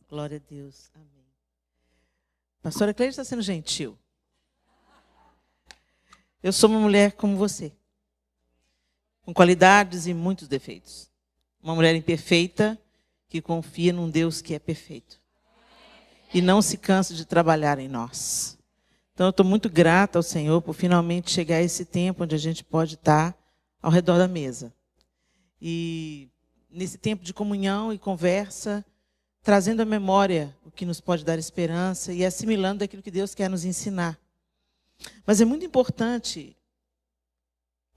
Glória a Deus. Amém. Pastora Cleide está sendo gentil. Eu sou uma mulher como você, com qualidades e muitos defeitos. Uma mulher imperfeita que confia num Deus que é perfeito. E não se cansa de trabalhar em nós. Então, eu estou muito grata ao Senhor por finalmente chegar a esse tempo onde a gente pode estar ao redor da mesa. E nesse tempo de comunhão e conversa, trazendo à memória o que nos pode dar esperança e assimilando aquilo que Deus quer nos ensinar. Mas é muito importante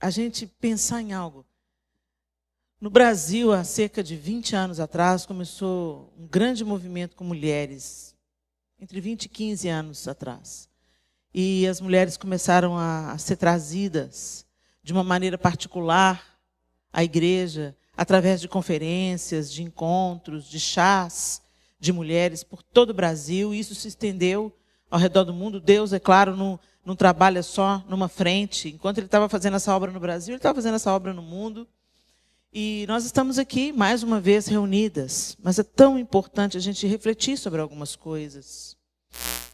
a gente pensar em algo. No Brasil, há cerca de 20 anos atrás, começou um grande movimento com mulheres, entre 20 e 15 anos atrás. E as mulheres começaram a ser trazidas de uma maneira particular à igreja, através de conferências, de encontros, de chás de mulheres por todo o Brasil. E isso se estendeu ao redor do mundo. Deus, é claro, não trabalha só numa frente. Enquanto Ele estava fazendo essa obra no Brasil, Ele estava fazendo essa obra no mundo. E nós estamos aqui, mais uma vez, reunidas. Mas é tão importante a gente refletir sobre algumas coisas.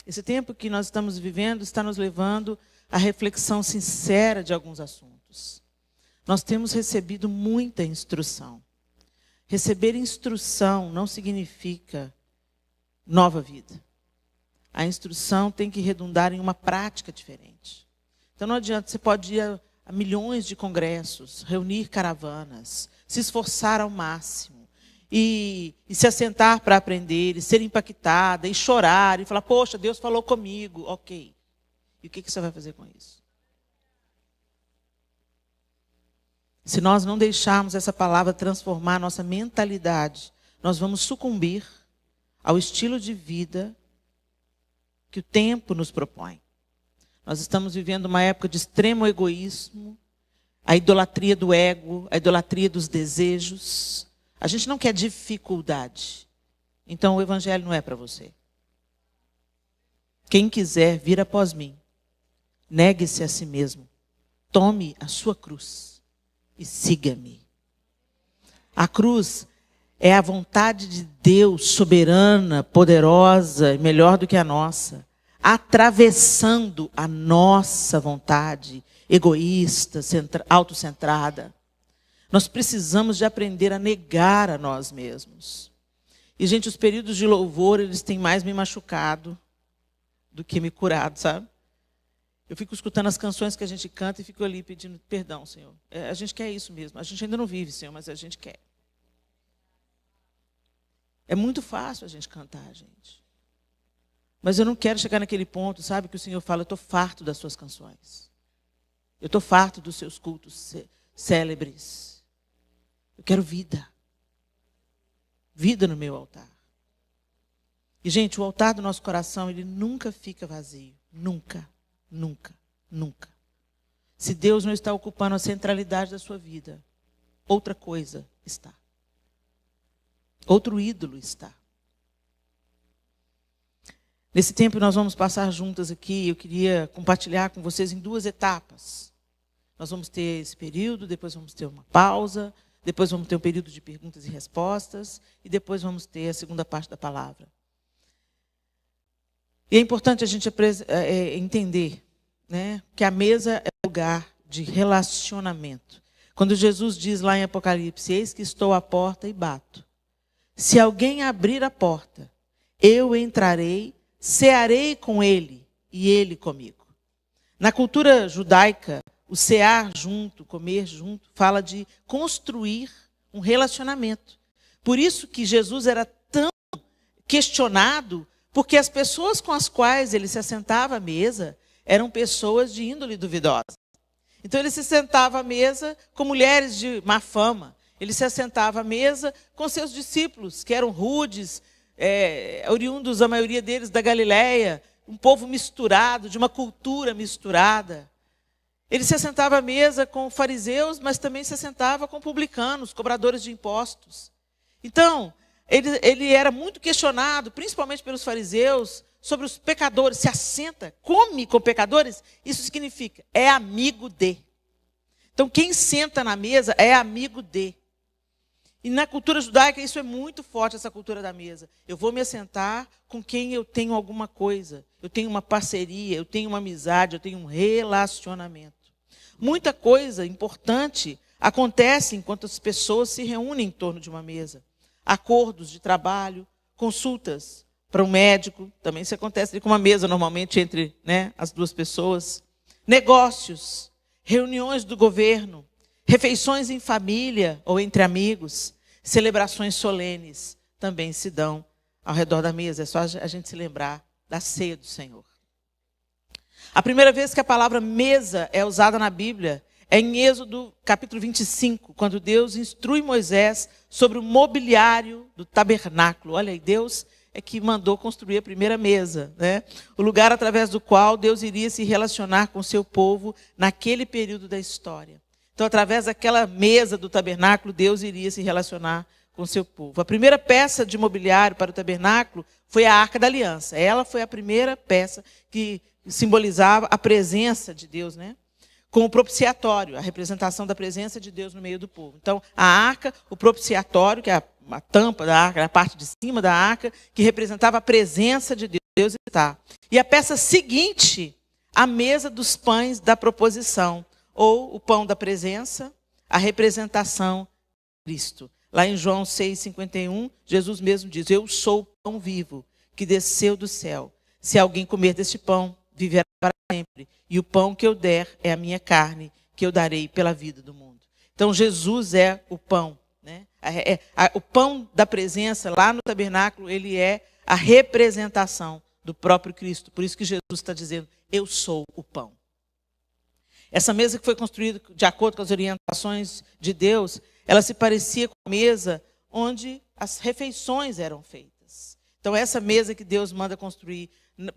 Esse tempo que nós estamos vivendo está nos levando à reflexão sincera de alguns assuntos. Nós temos recebido muita instrução. Receber instrução não significa nova vida. A instrução tem que redundar em uma prática diferente. Então não adianta, você pode ir a milhões de congressos, reunir caravanas, se esforçar ao máximo. E se assentar para aprender, e ser impactada, e chorar, e falar, poxa, Deus falou comigo, ok. E o que você vai fazer com isso? Se nós não deixarmos essa palavra transformar a nossa mentalidade, nós vamos sucumbir ao estilo de vida que o tempo nos propõe. Nós estamos vivendo uma época de extremo egoísmo, a idolatria do ego, a idolatria dos desejos. A gente não quer dificuldade. Então o evangelho não é para você. Quem quiser vir após mim, negue-se a si mesmo. Tome a sua cruz e siga-me. A cruz é a vontade de Deus, soberana, poderosa e melhor do que a nossa, atravessando a nossa vontade egoísta, autocentrada. Nós precisamos de aprender a negar a nós mesmos. E, gente, os períodos de louvor, eles têm mais me machucado do que me curado, sabe? Eu fico escutando as canções que a gente canta e fico ali pedindo perdão, Senhor. A gente quer isso mesmo. A gente ainda não vive, Senhor, mas a gente quer. É muito fácil a gente cantar, gente. Mas eu não quero chegar naquele ponto, sabe, que o Senhor fala, eu estou farto das suas canções. Eu estou farto dos seus cultos célebres. Eu quero vida. Vida no meu altar. E, gente, o altar do nosso coração, ele nunca fica vazio. Nunca, nunca, nunca. Se Deus não está ocupando a centralidade da sua vida, outra coisa está. Outro ídolo está. Nesse tempo nós vamos passar juntas aqui. Eu queria compartilhar com vocês em 2 etapas. Nós vamos ter esse período, depois vamos ter uma pausa, depois vamos ter um período de perguntas e respostas, e depois vamos ter a segunda parte da palavra. E é importante a gente entender, né, que a mesa é lugar de relacionamento. Quando Jesus diz lá em Apocalipse, eis que estou à porta e bato. Se alguém abrir a porta, eu entrarei, cearei com ele e ele comigo. Na cultura judaica, o cear junto, comer junto, fala de construir um relacionamento. Por isso que Jesus era tão questionado, porque as pessoas com as quais ele se assentava à mesa eram pessoas de índole duvidosa. Então ele se sentava à mesa com mulheres de má fama. Ele se assentava à mesa com seus discípulos, que eram rudes, oriundos, a maioria deles, da Galileia, um povo misturado, de uma cultura misturada. Ele se assentava à mesa com fariseus, mas também se assentava com publicanos, cobradores de impostos. Então, ele era muito questionado, principalmente pelos fariseus, sobre os pecadores. Se assenta, come com pecadores, isso significa, é amigo de. Então, quem senta na mesa é amigo de. E na cultura judaica isso é muito forte, essa cultura da mesa. Eu vou me assentar com quem eu tenho alguma coisa. Eu tenho uma parceria, eu tenho uma amizade, eu tenho um relacionamento. Muita coisa importante acontece enquanto as pessoas se reúnem em torno de uma mesa. Acordos de trabalho, consultas para um médico, também isso acontece ali com uma mesa normalmente entre, né, as duas pessoas. Negócios, reuniões do governo, refeições em família ou entre amigos, celebrações solenes também se dão ao redor da mesa. É só a gente se lembrar da ceia do Senhor. A primeira vez que a palavra mesa é usada na Bíblia é em Êxodo capítulo 25, quando Deus instrui Moisés sobre o mobiliário do tabernáculo. Olha aí, Deus é que mandou construir a primeira mesa, né? O lugar através do qual Deus iria se relacionar com o seu povo naquele período da história. Então, através daquela mesa do tabernáculo, Deus iria se relacionar com o seu povo. A primeira peça de mobiliário para o tabernáculo foi a Arca da Aliança. Ela foi a primeira peça que simbolizava a presença de Deus, né? Com o propiciatório, a representação da presença de Deus no meio do povo. Então, a arca, o propiciatório, que é a tampa da arca, a parte de cima da arca, que representava a presença de Deus. E a peça seguinte, a mesa dos pães da proposição, ou o pão da presença, a representação de Cristo. Lá em João 6,51, Jesus mesmo diz: eu sou o pão vivo que desceu do céu. Se alguém comer deste pão, viverá para sempre. E o pão que eu der é a minha carne, que eu darei pela vida do mundo. Então, Jesus é o pão, né? O pão da presença, lá no tabernáculo, ele é a representação do próprio Cristo. Por isso que Jesus está dizendo: eu sou o pão. Essa mesa que foi construída de acordo com as orientações de Deus, ela se parecia com a mesa onde as refeições eram feitas. Então, essa mesa que Deus manda construir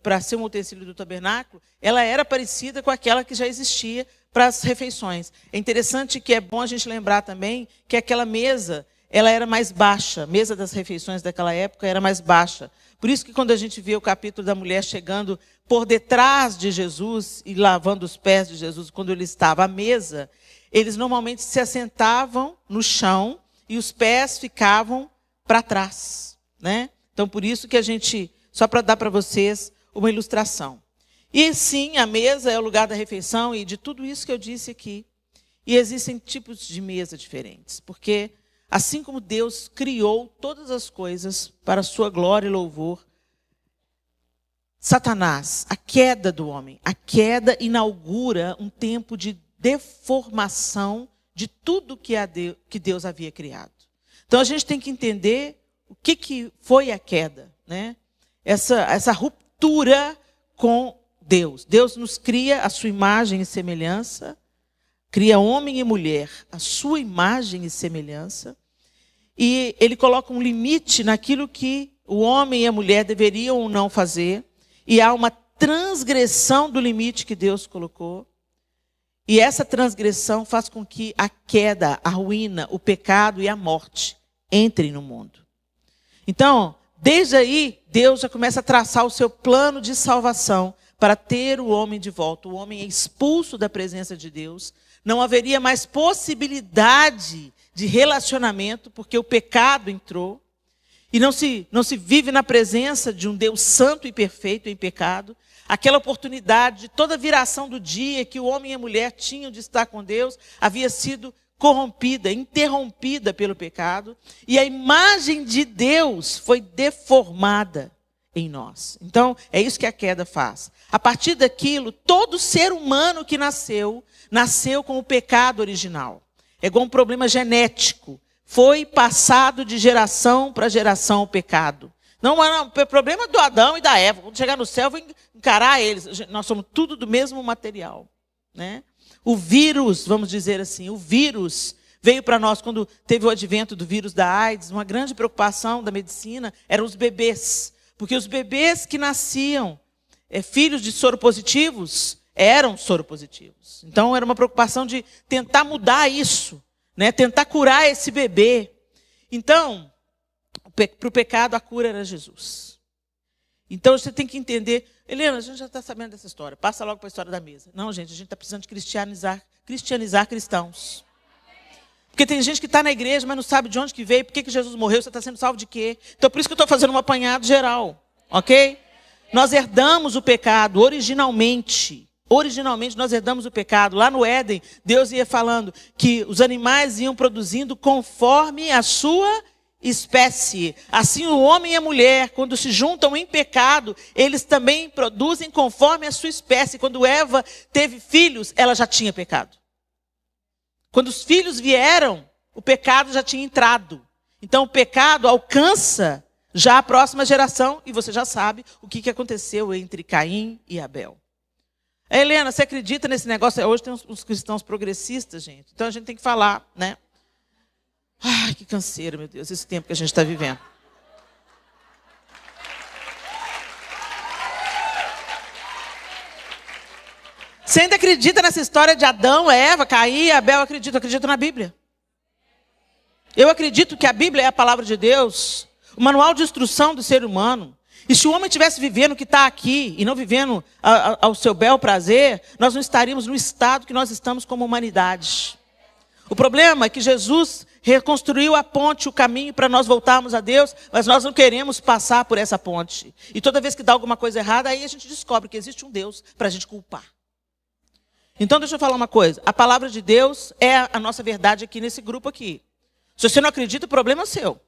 para ser um utensílio do tabernáculo, ela era parecida com aquela que já existia para as refeições. É interessante que é bom a gente lembrar também que aquela mesa, ela era mais baixa. A mesa das refeições daquela época era mais baixa. Por isso que quando a gente vê o capítulo da mulher chegando por detrás de Jesus e lavando os pés de Jesus quando ele estava à mesa, eles normalmente se assentavam no chão e os pés ficavam para trás, né? Então, por isso que a gente, só para dar para vocês uma ilustração. E sim, a mesa é o lugar da refeição e de tudo isso que eu disse aqui. E existem tipos de mesa diferentes, porque assim como Deus criou todas as coisas para a sua glória e louvor, Satanás, a queda do homem, a queda inaugura um tempo de deformação de tudo que Deus havia criado. Então a gente tem que entender o que foi a queda, né? Essa ruptura com Deus. Deus nos cria a sua imagem e semelhança, cria homem e mulher, a sua imagem e semelhança, e ele coloca um limite naquilo que o homem e a mulher deveriam ou não fazer, e há uma transgressão do limite que Deus colocou, e essa transgressão faz com que a queda, a ruína, o pecado e a morte entrem no mundo. Então, desde aí, Deus já começa a traçar o seu plano de salvação para ter o homem de volta. O homem é expulso da presença de Deus. Não haveria mais possibilidade de relacionamento, porque o pecado entrou. E não se vive na presença de um Deus santo e perfeito em pecado. Aquela oportunidade de toda viração do dia que o homem e a mulher tinham de estar com Deus havia sido corrompida, interrompida pelo pecado. E a imagem de Deus foi deformada em nós. Então, é isso que a queda faz. A partir daquilo, todo ser humano que nasceu com o pecado original. É igual um problema genético. Foi passado de geração para geração o pecado. Não, o problema do Adão e da Eva. Quando chegar no céu, eu vou encarar eles. Nós somos tudo do mesmo material, né? O vírus, vamos dizer assim, o vírus veio para nós quando teve o advento do vírus da AIDS. Uma grande preocupação da medicina eram os bebês. Porque os bebês que nasciam filhos de soropositivos eram soropositivos. Então, era uma preocupação de tentar mudar isso, né? Tentar curar esse bebê. Então, para o pecado, a cura era Jesus. Então, você tem que entender... Helena, a gente já está sabendo dessa história. Passa logo para a história da mesa. Não, gente, a gente está precisando de cristianizar cristãos. Porque tem gente que está na igreja, mas não sabe de onde que veio, por que Jesus morreu, você está sendo salvo de quê? Então, por isso que eu estou fazendo um apanhado geral, ok? Nós herdamos o pecado originalmente. Originalmente, nós herdamos o pecado. Lá no Éden, Deus ia falando que os animais iam produzindo conforme a sua espécie. Assim, o homem e a mulher, quando se juntam em pecado, eles também produzem conforme a sua espécie. Quando Eva teve filhos, ela já tinha pecado. Quando os filhos vieram, o pecado já tinha entrado. Então, o pecado alcança já a próxima geração, e você já sabe o que aconteceu entre Caim e Abel. Helena, você acredita nesse negócio? Hoje tem uns cristãos progressistas, gente. Então, a gente tem que falar, né? Ai, que canseira, meu Deus, esse tempo que a gente está vivendo. Você ainda acredita nessa história de Adão, Eva, Caim, Abel? Eu acredito na Bíblia. Eu acredito que a Bíblia é a palavra de Deus, o manual de instrução do ser humano. E se o homem estivesse vivendo o que está aqui e não vivendo ao seu bel prazer, nós não estaríamos no estado que nós estamos como humanidade. O problema é que Jesus reconstruiu a ponte, o caminho para nós voltarmos a Deus, mas nós não queremos passar por essa ponte. E toda vez que dá alguma coisa errada, aí a gente descobre que existe um Deus para a gente culpar. Então deixa eu falar uma coisa, a palavra de Deus é a nossa verdade aqui nesse grupo aqui. Se você não acredita, o problema é seu.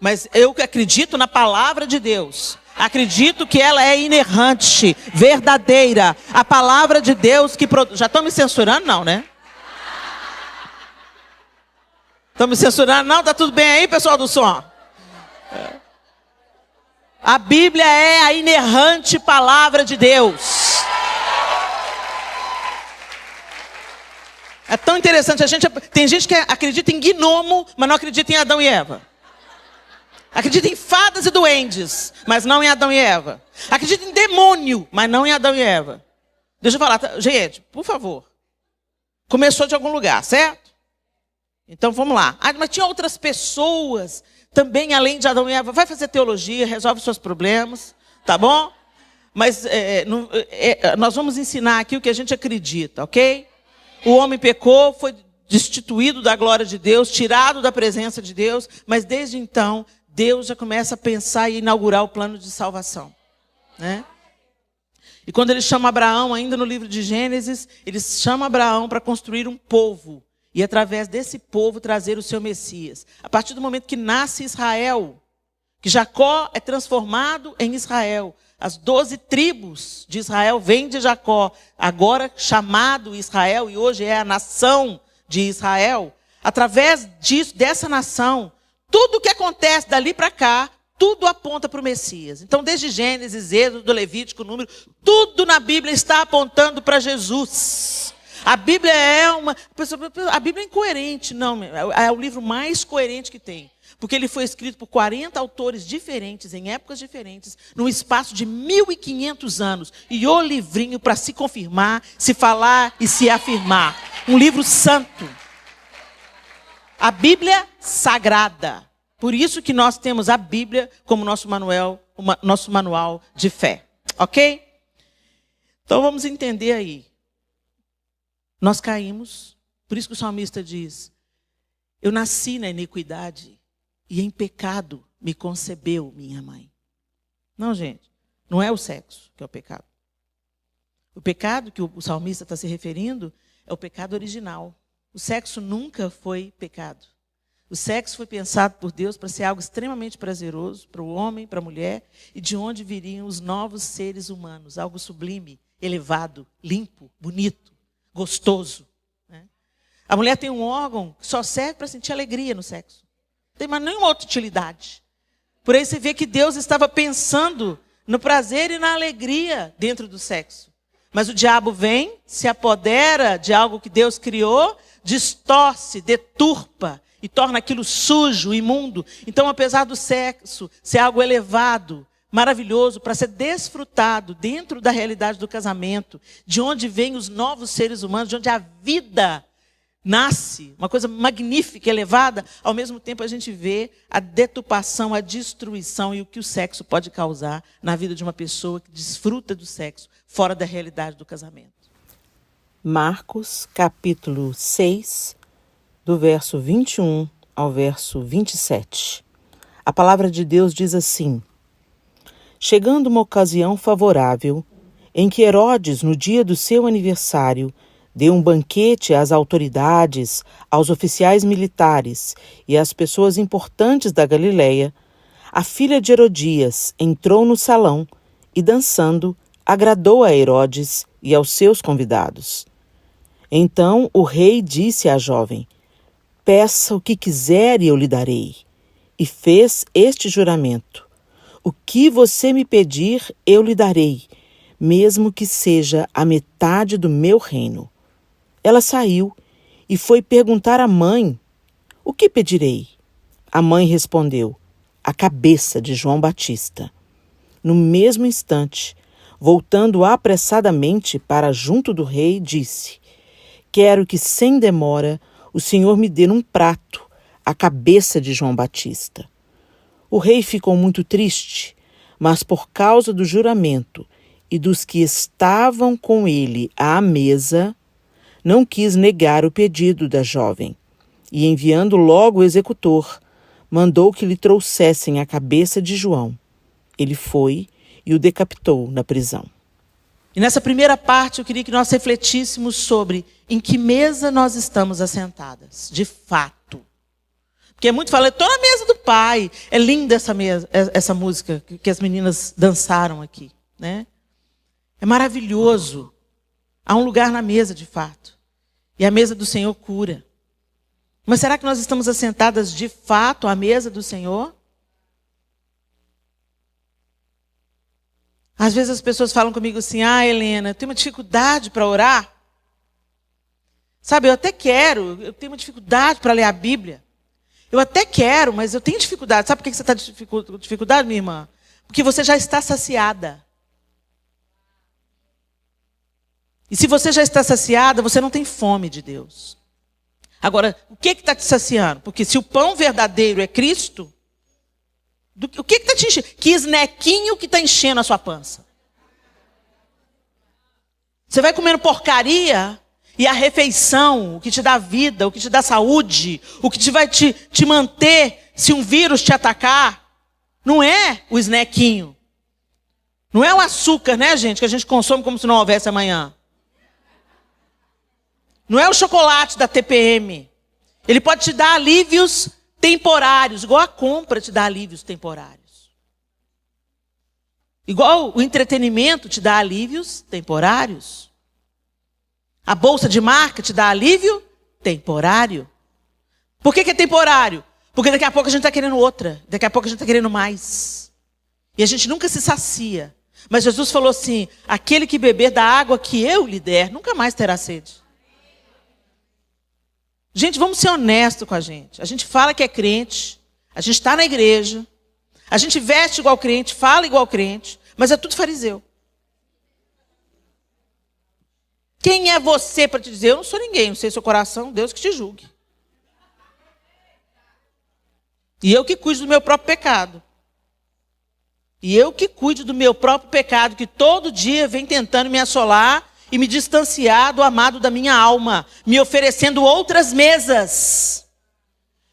Mas eu acredito na palavra de Deus. Acredito que ela é inerrante, verdadeira. A palavra de Deus que produz... Já estão me censurando? Não, né? Estão me censurando? Não, tá tudo bem aí, pessoal do som? A Bíblia é a inerrante palavra de Deus. É tão interessante, tem gente que acredita em gnomo, mas não acredita em Adão e Eva. Acredita em fadas e duendes, mas não em Adão e Eva. Acredita em demônio, mas não em Adão e Eva. Deixa eu falar, gente, por favor. Começou de algum lugar, certo? Então vamos lá. Ah, mas tinha outras pessoas também, além de Adão e Eva. Vai fazer teologia, resolve seus problemas, tá bom? Mas nós vamos ensinar aqui o que a gente acredita, ok? O homem pecou, foi destituído da glória de Deus, tirado da presença de Deus, mas desde então, Deus já começa a pensar e inaugurar o plano de salvação, né? E quando ele chama Abraão, ainda no livro de Gênesis, ele chama Abraão para construir um povo. E através desse povo trazer o seu Messias. A partir do momento que nasce Israel, que Jacó é transformado em Israel. As 12 tribos de Israel vêm de Jacó, agora chamado Israel, e hoje é a nação de Israel. Através disso, dessa nação, tudo que acontece dali para cá, tudo aponta para o Messias. Então, desde Gênesis, Êxodo, Levítico, Número, tudo na Bíblia está apontando para Jesus. A Bíblia a Bíblia é incoerente, não, é o livro mais coerente que tem. Porque ele foi escrito por 40 autores diferentes, em épocas diferentes, num espaço de 1.500 anos. E o livrinho para se confirmar, se falar e se afirmar. Um livro santo. A Bíblia sagrada. Por isso que nós temos a Bíblia como nosso manual de fé. Ok? Então vamos entender aí. Nós caímos, por isso que o salmista diz, eu nasci na iniquidade e em pecado me concebeu minha mãe. Não, gente, não é o sexo que é o pecado. O pecado que o salmista está se referindo é o pecado original. O sexo nunca foi pecado. O sexo foi pensado por Deus para ser algo extremamente prazeroso para o homem, para a mulher, e de onde viriam os novos seres humanos, algo sublime, elevado, limpo, bonito, gostoso. Né? A mulher tem um órgão que só serve para sentir alegria no sexo. Não tem mais nenhuma outra utilidade. Por aí você vê que Deus estava pensando no prazer e na alegria dentro do sexo. Mas o diabo vem, se apodera de algo que Deus criou, distorce, deturpa e torna aquilo sujo, imundo. Então, apesar do sexo ser algo elevado, maravilhoso, para ser desfrutado dentro da realidade do casamento, de onde vêm os novos seres humanos, de onde a vida nasce, uma coisa magnífica, elevada, ao mesmo tempo a gente vê a deturpação, a destruição e o que o sexo pode causar na vida de uma pessoa que desfruta do sexo fora da realidade do casamento. Marcos, capítulo 6, do verso 21 ao verso 27. A palavra de Deus diz assim: Chegando uma ocasião favorável, em que Herodes, no dia do seu aniversário, deu um banquete às autoridades, aos oficiais militares e às pessoas importantes da Galileia, a filha de Herodias entrou no salão e, dançando, agradou a Herodes e aos seus convidados. Então o rei disse à jovem: Peça o que quiser e eu lhe darei. E fez este juramento: O que você me pedir, eu lhe darei, mesmo que seja a metade do meu reino. Ela saiu e foi perguntar à mãe: O que pedirei? A mãe respondeu: A cabeça de João Batista. No mesmo instante, voltando apressadamente para junto do rei, disse: Quero que, sem demora, o senhor me dê num prato a cabeça de João Batista. O rei ficou muito triste, mas por causa do juramento e dos que estavam com ele à mesa, não quis negar o pedido da jovem, e enviando logo o executor, mandou que lhe trouxessem a cabeça de João. Ele foi e o decapitou na prisão. E nessa primeira parte eu queria que nós refletíssemos sobre em que mesa nós estamos assentadas, de fato. Porque é muito falado, estou na mesa do Pai. É linda essa música que as meninas dançaram aqui, né? É maravilhoso. Há um lugar na mesa, de fato. E a mesa do Senhor cura. Mas será que nós estamos assentadas de fato à mesa do Senhor? Às vezes as pessoas falam comigo assim: Helena, eu tenho uma dificuldade para orar. Sabe, eu até quero, eu tenho uma dificuldade para ler a Bíblia. Eu até quero, mas eu tenho dificuldade. Sabe por que você está com dificuldade, minha irmã? Porque você já está saciada. E se você já está saciada, você não tem fome de Deus. Agora, o que está te saciando? Porque se o pão verdadeiro é Cristo, o que está te enchendo? Que esnequinho que está enchendo a sua pança? Você vai comendo porcaria e a refeição, o que te dá vida, o que te dá saúde, o que vai te manter se um vírus te atacar, não é o esnequinho. Não é o açúcar, né, gente, que a gente consome como se não houvesse amanhã. Não é o chocolate da TPM. Ele pode te dar alívios temporários, igual a compra te dá alívios temporários. Igual o entretenimento te dá alívios temporários. A bolsa de marca te dá alívio temporário. Por que é temporário? Porque daqui a pouco a gente está querendo outra. Daqui a pouco a gente está querendo mais. E a gente nunca se sacia. Mas Jesus falou assim: aquele que beber da água que eu lhe der, nunca mais terá sede. Gente, vamos ser honestos com a gente. A gente fala que é crente, a gente está na igreja, a gente veste igual crente, fala igual crente, mas é tudo fariseu. Quem é você para te dizer? Eu não sou ninguém, não sei seu coração, Deus que te julgue. E eu que cuido do meu próprio pecado. E eu que cuido do meu próprio pecado, que todo dia vem tentando me assolar e me distanciar do amado da minha alma, me oferecendo outras mesas.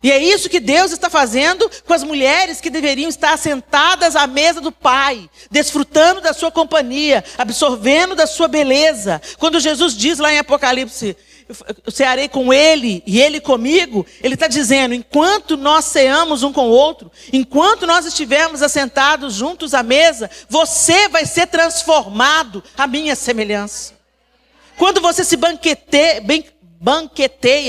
E é isso que Deus está fazendo com as mulheres que deveriam estar sentadas à mesa do Pai, desfrutando da sua companhia, absorvendo da sua beleza. Quando Jesus diz lá em Apocalipse: eu cearei com ele e ele comigo, ele está dizendo: enquanto nós ceamos um com o outro, enquanto nós estivermos assentados juntos à mesa, você vai ser transformado à minha semelhança. Quando você se banqueteia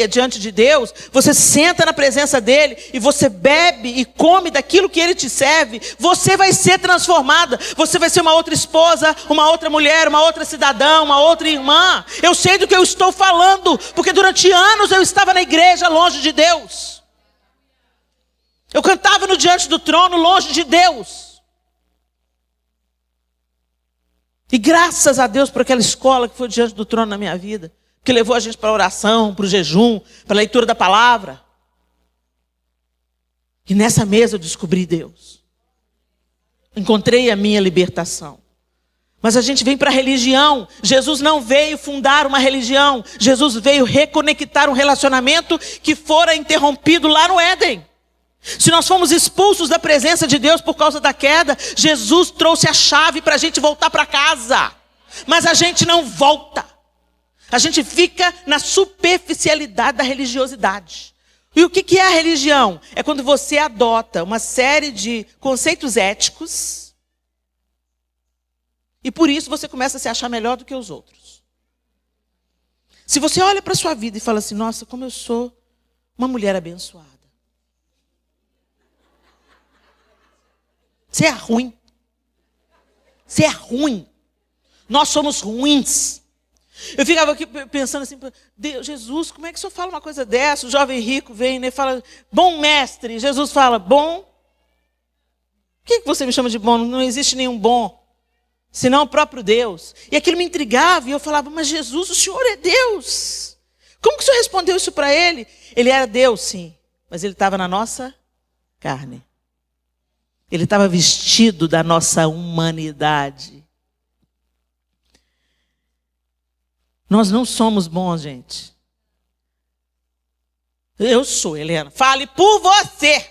diante de Deus, você senta na presença dele e você bebe e come daquilo que ele te serve, você vai ser transformada, você vai ser uma outra esposa, uma outra mulher, uma outra cidadã, uma outra irmã. Eu sei do que eu estou falando, porque durante anos eu estava na igreja longe de Deus. Eu cantava no Diante do Trono longe de Deus. E graças a Deus por aquela escola que foi Diante do Trono na minha vida, que levou a gente para a oração, para o jejum, para a leitura da palavra. E nessa mesa eu descobri Deus. Encontrei a minha libertação. Mas a gente vem para a religião. Jesus não veio fundar uma religião. Jesus veio reconectar um relacionamento que fora interrompido lá no Éden. Se nós fomos expulsos da presença de Deus por causa da queda, Jesus trouxe a chave para a gente voltar para casa. Mas a gente não volta. A gente fica na superficialidade da religiosidade. E o que é a religião? É quando você adota uma série de conceitos éticos e por isso você começa a se achar melhor do que os outros. Se você olha para a sua vida e fala assim, nossa, como eu sou uma mulher abençoada. Você é ruim. Você é ruim. Nós somos ruins. Eu ficava aqui pensando assim, Deus, Jesus, como é que o senhor fala uma coisa dessa? O jovem rico vem e fala, bom mestre. Jesus fala, bom? Por que você me chama de bom? Não existe nenhum bom, senão o próprio Deus. E aquilo me intrigava e eu falava, mas Jesus, o Senhor é Deus. Como que o Senhor respondeu isso para ele? Ele era Deus, sim, mas ele estava na nossa carne. Ele estava vestido da nossa humanidade. Nós não somos bons, gente. Eu sou, Helena. Fale por você.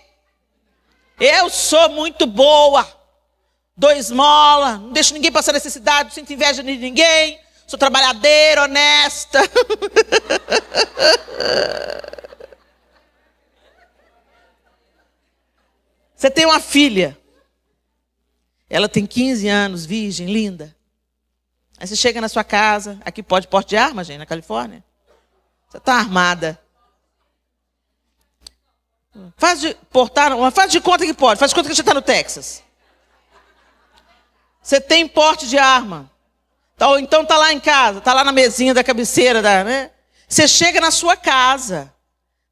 Eu sou muito boa. Dou esmola, não deixo ninguém passar necessidade, não sinto inveja de ninguém. Sou trabalhadeira, honesta. Você tem uma filha. Ela tem 15 anos, virgem, linda. Aí você chega na sua casa, aqui pode porte de arma, gente, na Califórnia. Você está armada. Faz de conta que pode, faz de conta que você está no Texas. Você tem porte de arma. Então está lá em casa, está lá na mesinha da cabeceira. Né? Você chega na sua casa,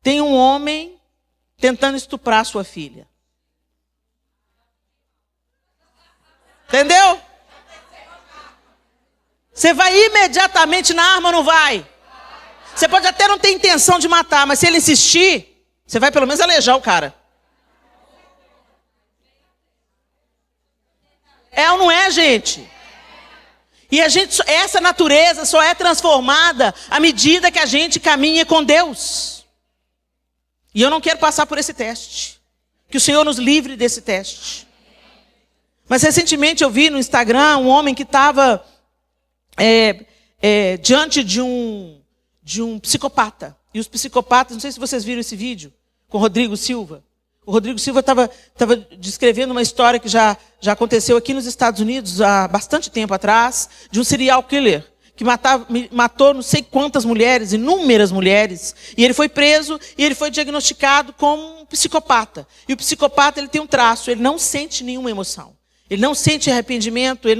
tem um homem tentando estuprar sua filha. Entendeu? Você vai imediatamente na arma ou não vai? Você pode até não ter intenção de matar, mas se ele insistir, você vai pelo menos alejar o cara. É ou não é, gente? E essa natureza só é transformada à medida que a gente caminha com Deus. E eu não quero passar por esse teste. Que o Senhor nos livre desse teste. Mas recentemente eu vi no Instagram um homem que estava diante de um psicopata. E os psicopatas, não sei se vocês viram esse vídeo, com o Rodrigo Silva. O Rodrigo Silva estava descrevendo uma história que já aconteceu aqui nos Estados Unidos há bastante tempo atrás, de um serial killer que matou não sei quantas mulheres, inúmeras mulheres. E ele foi preso e ele foi diagnosticado como um psicopata. E o psicopata ele tem um traço, ele não sente nenhuma emoção. Ele não sente arrependimento, ele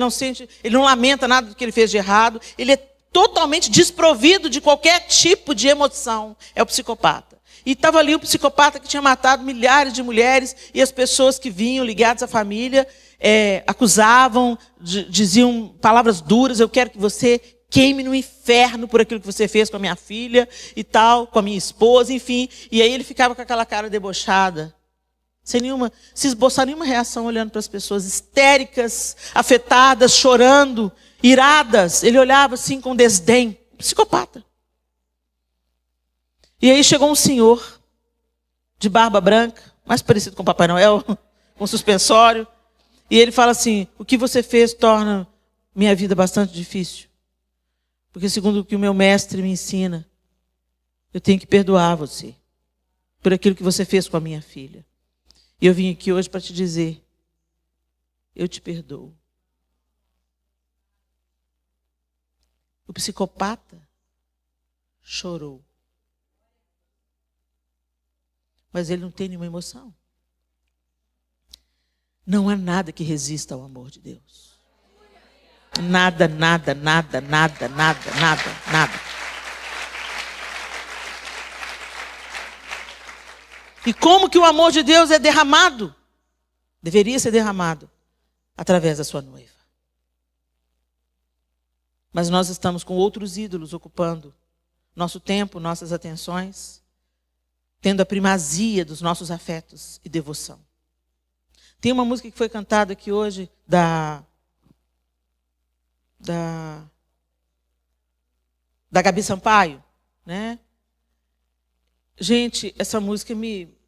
não lamenta nada do que ele fez de errado. Ele é totalmente desprovido de qualquer tipo de emoção. É o psicopata. E estava ali o psicopata que tinha matado milhares de mulheres e as pessoas que vinham ligadas à família acusavam, diziam palavras duras, eu quero que você queime no inferno por aquilo que você fez com a minha filha e tal, com a minha esposa, enfim. E aí ele ficava com aquela cara debochada, se esboçar nenhuma reação, olhando para as pessoas histéricas, afetadas, chorando, iradas. Ele olhava assim com desdém, psicopata. E aí chegou um senhor de barba branca, mais parecido com o Papai Noel, com suspensório. E ele fala assim, o que você fez torna minha vida bastante difícil. Porque segundo o que o meu mestre me ensina, eu tenho que perdoar você por aquilo que você fez com a minha filha. E eu vim aqui hoje para te dizer, eu te perdoo. O psicopata chorou. Mas ele não tem nenhuma emoção. Não há nada que resista ao amor de Deus. Nada, nada, nada, nada, nada, nada, nada. E como que o amor de Deus é derramado? Deveria ser derramado através da sua noiva. Mas nós estamos com outros ídolos ocupando nosso tempo, nossas atenções, tendo a primazia dos nossos afetos e devoção. Tem uma música que foi cantada aqui hoje, da da Gabi Sampaio, né? Gente, essa música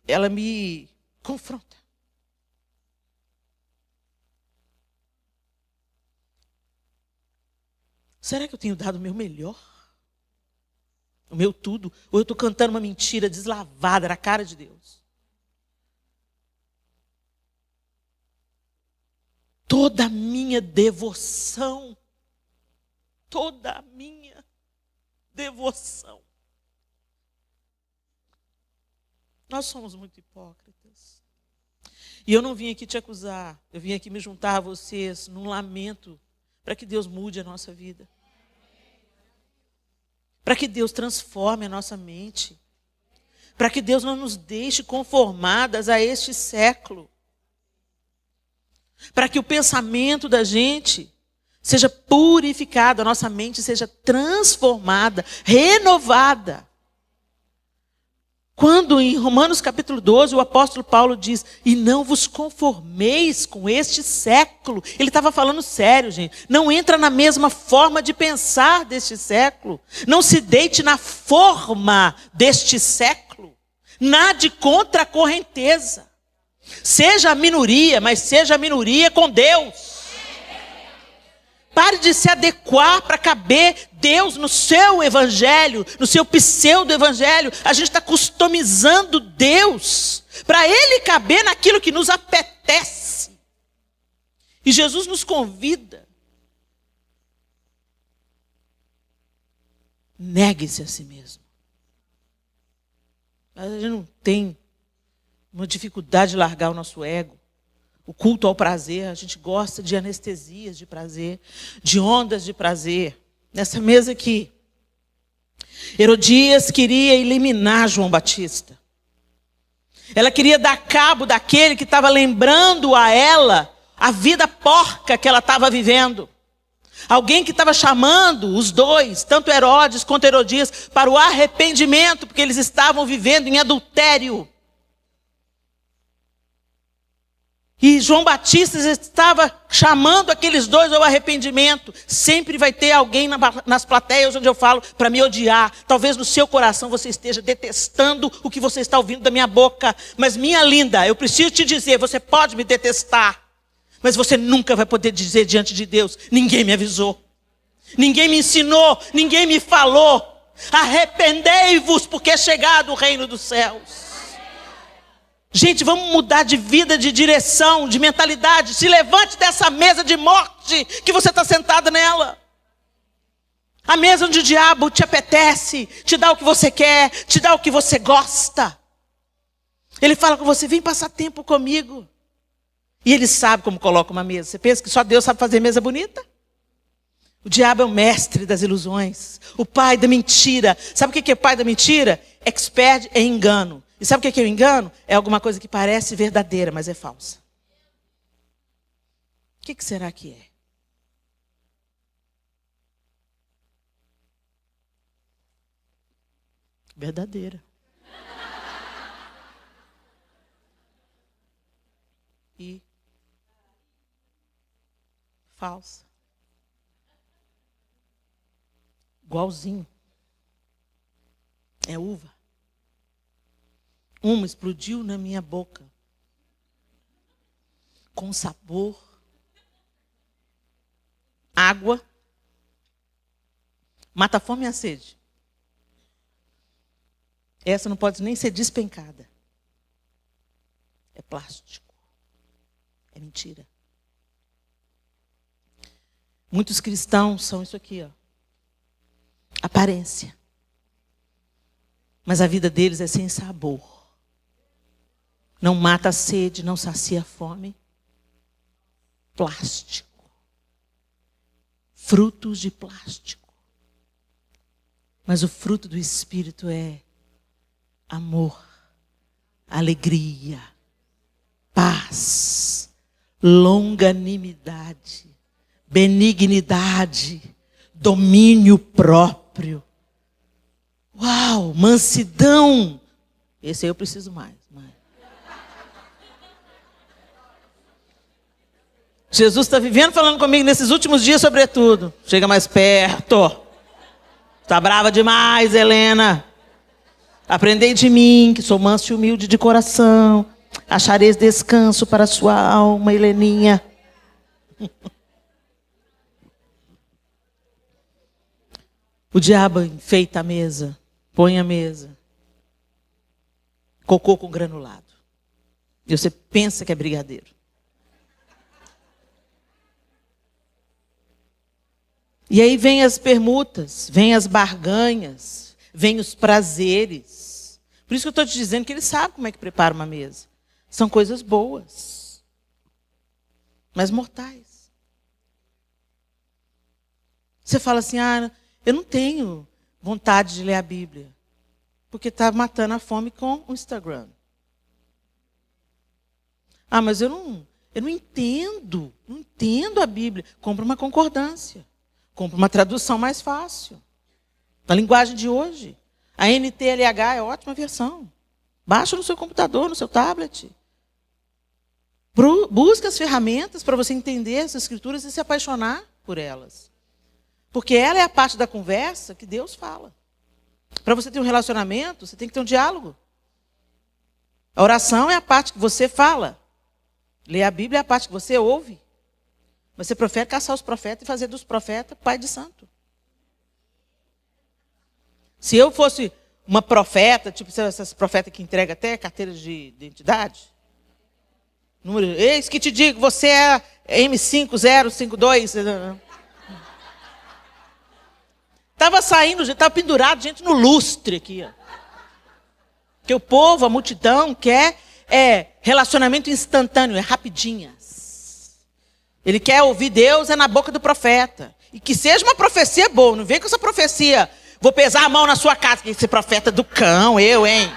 ela me confronta. Será que eu tenho dado o meu melhor? O meu tudo? Ou eu estou cantando uma mentira deslavada na cara de Deus? Toda a minha devoção, toda a minha devoção. Nós somos muito hipócritas. E eu não vim aqui te acusar, eu vim aqui me juntar a vocês num lamento para que Deus mude a nossa vida. Para que Deus transforme a nossa mente. Para que Deus não nos deixe conformadas a este século. Para que o pensamento da gente seja purificado, a nossa mente seja transformada, renovada. Quando em Romanos capítulo 12, o apóstolo Paulo diz, e não vos conformeis com este século. Ele estava falando sério, gente. Não entra na mesma forma de pensar deste século. Não se deite na forma deste século. Nade contra a correnteza. Seja a minoria, mas seja a minoria com Deus. Pare de se adequar para caber Deus no seu evangelho, no seu pseudo-evangelho. A gente está customizando Deus para Ele caber naquilo que nos apetece. E Jesus nos convida. Negue-se a si mesmo. Mas a gente não tem uma dificuldade de largar o nosso ego. O culto ao prazer, a gente gosta de anestesias de prazer, de ondas de prazer. Nessa mesa aqui, Herodias queria eliminar João Batista. Ela queria dar cabo daquele que estava lembrando a ela a vida porca que ela estava vivendo. Alguém que estava chamando os dois, tanto Herodes quanto Herodias, para o arrependimento, porque eles estavam vivendo em adultério. E João Batista estava chamando aqueles dois ao arrependimento. Sempre vai ter alguém nas plateias onde eu falo para me odiar. Talvez no seu coração você esteja detestando o que você está ouvindo da minha boca. Mas minha linda, eu preciso te dizer, você pode me detestar. Mas você nunca vai poder dizer diante de Deus, ninguém me avisou. Ninguém me ensinou, ninguém me falou. Arrependei-vos porque é chegado o reino dos céus. Gente, vamos mudar de vida, de direção, de mentalidade. Se levante dessa mesa de morte que você está sentada nela. A mesa onde o diabo te apetece, te dá o que você quer, te dá o que você gosta. Ele fala com você, vem passar tempo comigo. E ele sabe como coloca uma mesa. Você pensa que só Deus sabe fazer mesa bonita? O diabo é o mestre das ilusões, o pai da mentira. Sabe o que é pai da mentira? Expert em engano. E sabe o que é o engano? É alguma coisa que parece verdadeira, mas é falsa. O que será que é? Verdadeira. E falsa. Igualzinho. É uva. Uma explodiu na minha boca. Com sabor. Água. Mata a fome e a sede. Essa não pode nem ser despencada. É plástico. É mentira. Muitos cristãos são isso aqui, ó. Aparência. Mas a vida deles é sem sabor. Não mata a sede, não sacia a fome. Plástico. Frutos de plástico. Mas o fruto do Espírito é amor, alegria, paz, longanimidade, benignidade, domínio próprio. Uau, mansidão. Esse aí eu preciso mais. Jesus está vivendo falando comigo nesses últimos dias, sobretudo. Chega mais perto. Está brava demais, Helena. Aprendei de mim, que sou manso e humilde de coração. Achareis descanso para a sua alma, Heleninha. O diabo enfeita a mesa, põe a mesa. Cocô com granulado. E você pensa que é brigadeiro. E aí vem as permutas, vem as barganhas, vem os prazeres. Por isso que eu estou te dizendo que ele sabe como é que prepara uma mesa. São coisas boas, mas mortais. Você fala assim, eu não tenho vontade de ler a Bíblia, porque está matando a fome com o Instagram. Mas eu não entendo a Bíblia. Compra uma concordância. Compra uma tradução mais fácil. Na linguagem de hoje. A NTLH é ótima versão. Baixa no seu computador, no seu tablet. Busca as ferramentas para você entender as Escrituras e se apaixonar por elas. Porque ela é a parte da conversa que Deus fala. Para você ter um relacionamento, você tem que ter um diálogo. A oração é a parte que você fala. Ler a Bíblia é a parte que você ouve. Você prefere caçar os profetas e fazer dos profetas pai de santo. Se eu fosse uma profeta, tipo essas profetas que entregam até carteira de identidade, número, eis que te digo, você é M5052. Estava pendurado gente no lustre aqui. Porque o povo, a multidão, quer relacionamento instantâneo, é rapidinhas. Ele quer ouvir Deus, é na boca do profeta. E que seja uma profecia boa, não vem com essa profecia, vou pesar a mão na sua casa, que esse profeta do cão, hein?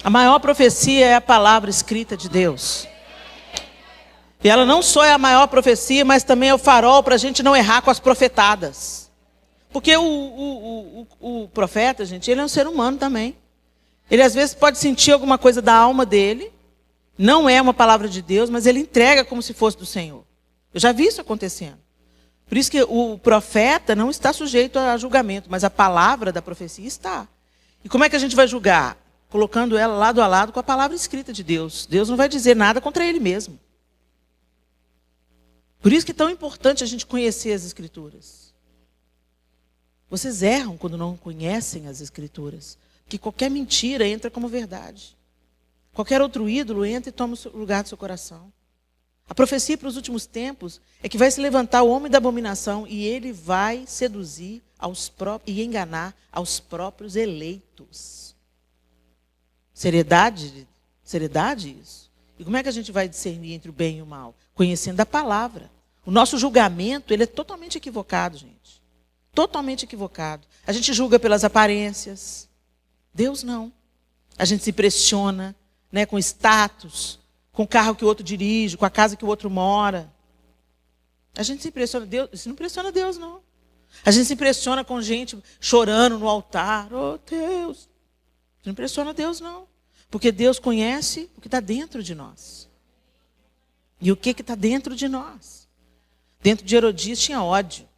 A maior profecia é a palavra escrita de Deus. E ela não só é a maior profecia, mas também é o farol para a gente não errar com as profetadas. Porque o profeta, gente, ele é um ser humano também. Ele às vezes pode sentir alguma coisa da alma dele. Não é uma palavra de Deus, mas ele entrega como se fosse do Senhor. Eu já vi isso acontecendo. Por isso que o profeta não está sujeito a julgamento, mas a palavra da profecia está. E como é que a gente vai julgar? Colocando ela lado a lado com a palavra escrita de Deus. Deus não vai dizer nada contra ele mesmo. Por isso que é tão importante a gente conhecer as Escrituras. Vocês erram quando não conhecem as Escrituras. Porque qualquer mentira entra como verdade. Qualquer outro ídolo entra e toma o lugar do seu coração. A profecia para os últimos tempos é que vai se levantar o homem da abominação e ele vai seduzir e enganar aos próprios eleitos. Seriedade isso. E como é que a gente vai discernir entre o bem e o mal? Conhecendo a palavra. O nosso julgamento, ele é totalmente equivocado, gente. Totalmente equivocado. A gente julga pelas aparências. Deus não. A gente se impressiona, com status, com o carro que o outro dirige, com a casa que o outro mora. A gente se impressiona. Deus, isso não impressiona Deus, não. A gente se impressiona com gente chorando no altar. Oh, Deus. Isso não impressiona Deus, não. Porque Deus conhece o que está dentro de nós. E o que está dentro de nós? Dentro de Herodias tinha ódio.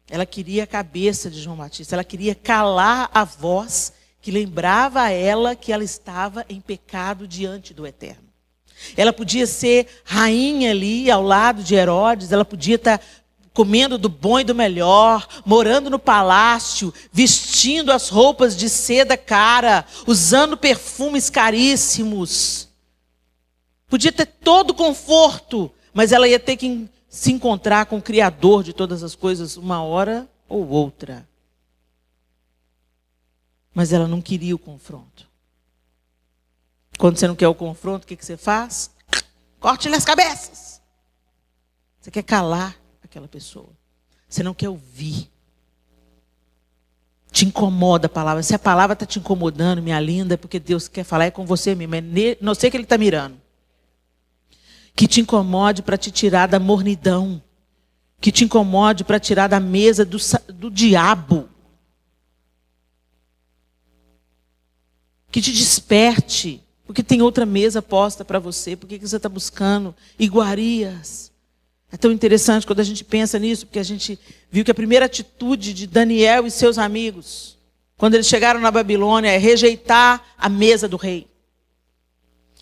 Ela queria a cabeça de João Batista. Ela queria calar a voz que lembrava a ela que ela estava em pecado diante do Eterno. Ela podia ser rainha ali ao lado de Herodes. Ela podia estar comendo do bom e do melhor, morando no palácio, vestindo as roupas de seda cara, usando perfumes caríssimos. Podia ter todo o conforto, mas ela ia ter que se encontrar com o Criador de todas as coisas uma hora ou outra. Mas ela não queria o confronto. Quando você não quer o confronto, o que você faz? Corte-lhe as cabeças. Você quer calar aquela pessoa. Você não quer ouvir. Te incomoda a palavra. Se a palavra está te incomodando, minha linda, é porque Deus quer falar com você mesmo. Não sei que Ele está mirando. Que te incomode para te tirar da mornidão. Que te incomode para tirar da mesa do diabo. que te desperte, porque tem outra mesa posta para você. Por que você está buscando iguarias? É tão interessante quando a gente pensa nisso, porque a gente viu que a primeira atitude de Daniel e seus amigos, quando eles chegaram na Babilônia, é rejeitar a mesa do rei.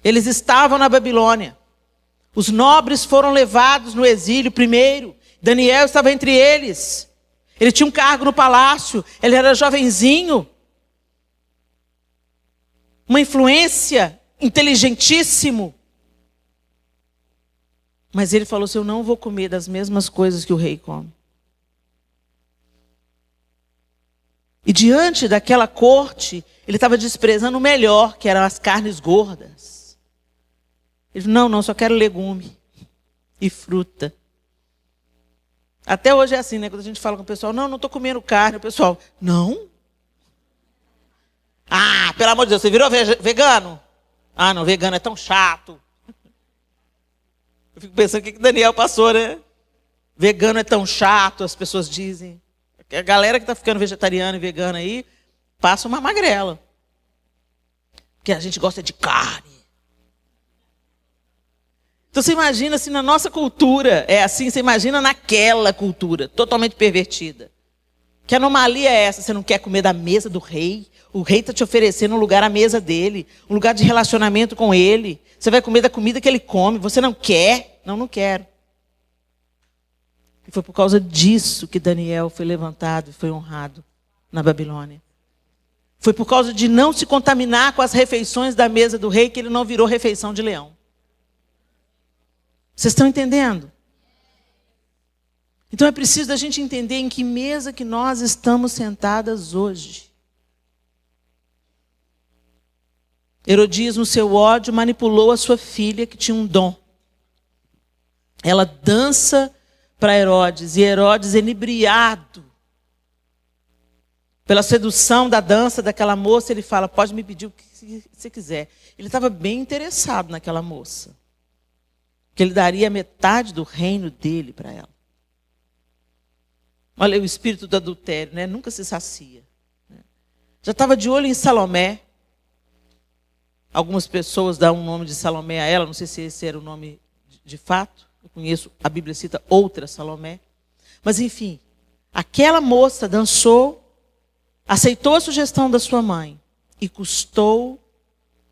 Eles estavam na Babilônia. Os nobres foram levados no exílio primeiro. Daniel estava entre eles. Ele tinha um cargo no palácio. Ele era jovenzinho. Uma influência, inteligentíssimo. Mas ele falou assim: eu não vou comer das mesmas coisas que o rei come. E diante daquela corte, ele estava desprezando o melhor, que eram as carnes gordas. Ele falou: não, só quero legume e fruta. Até hoje é assim, né? Quando a gente fala com o pessoal: não estou comendo carne. O pessoal: não? Ah, pelo amor de Deus, você virou vegano? Ah, não, vegano é tão chato. Eu fico pensando o que Daniel passou, né? Vegano é tão chato, as pessoas dizem. A galera que está ficando vegetariana e vegana aí, passa uma magrela. Porque a gente gosta de carne. Então você imagina assim, na nossa cultura, é assim, você imagina naquela cultura, totalmente pervertida. Que anomalia é essa? Você não quer comer da mesa do rei? O rei está te oferecendo um lugar à mesa dele, um lugar de relacionamento com ele. Você vai comer da comida que ele come, você não quer? Não quero. E foi por causa disso que Daniel foi levantado e foi honrado na Babilônia. Foi por causa de não se contaminar com as refeições da mesa do rei que ele não virou refeição de leão. Vocês estão entendendo? Então é preciso da gente entender em que mesa que nós estamos sentadas hoje. Herodias, no seu ódio, manipulou a sua filha, que tinha um dom. Ela dança para Herodes, e Herodes, enebriado pela sedução da dança daquela moça, ele fala: pode me pedir o que você quiser. Ele estava bem interessado naquela moça, que ele daria metade do reino dele para ela. Olha o espírito do adultério, né? Nunca se sacia. Já estava de olho em Salomé. Algumas pessoas dão um nome de Salomé a ela, não sei se esse era o nome de fato. Eu conheço, a Bíblia cita outra Salomé. Mas enfim, aquela moça dançou, aceitou a sugestão da sua mãe e custou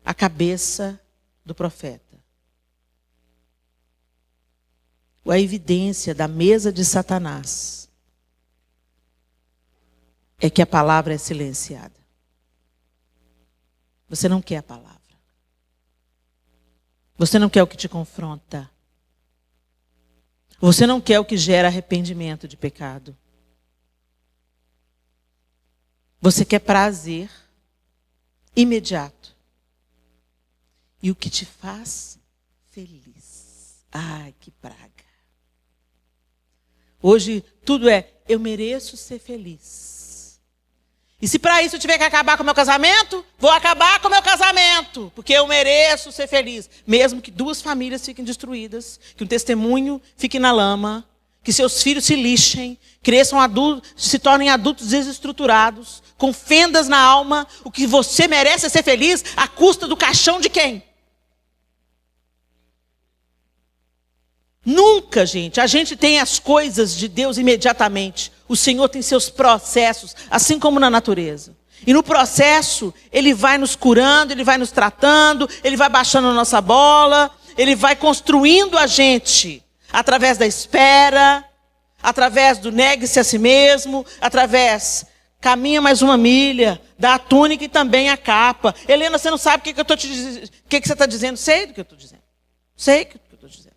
a cabeça do profeta. A evidência da mesa de Satanás é que a palavra é silenciada. Você não quer a palavra. Você não quer o que te confronta. Você não quer o que gera arrependimento de pecado. Você quer prazer imediato. E o que te faz feliz. Ai, que praga. Hoje tudo é: eu mereço ser feliz. E se para isso eu tiver que acabar com o meu casamento, vou acabar com o meu casamento, porque eu mereço ser feliz. Mesmo que duas famílias fiquem destruídas, que um testemunho fique na lama, que seus filhos se lixem, cresçam adultos, se tornem adultos desestruturados, com fendas na alma. O que você merece é ser feliz à custa do caixão de quem? Nunca, gente. A gente tem as coisas de Deus imediatamente. O Senhor tem seus processos, assim como na natureza. E no processo, Ele vai nos curando, Ele vai nos tratando, Ele vai baixando a nossa bola, Ele vai construindo a gente através da espera, através do negue-se a si mesmo, através, caminha mais uma milha, dá a túnica e também a capa. Helena, você não sabe o que eu estou te dizendo. O que você está dizendo? Sei do que eu estou dizendo. Sei do que eu estou dizendo.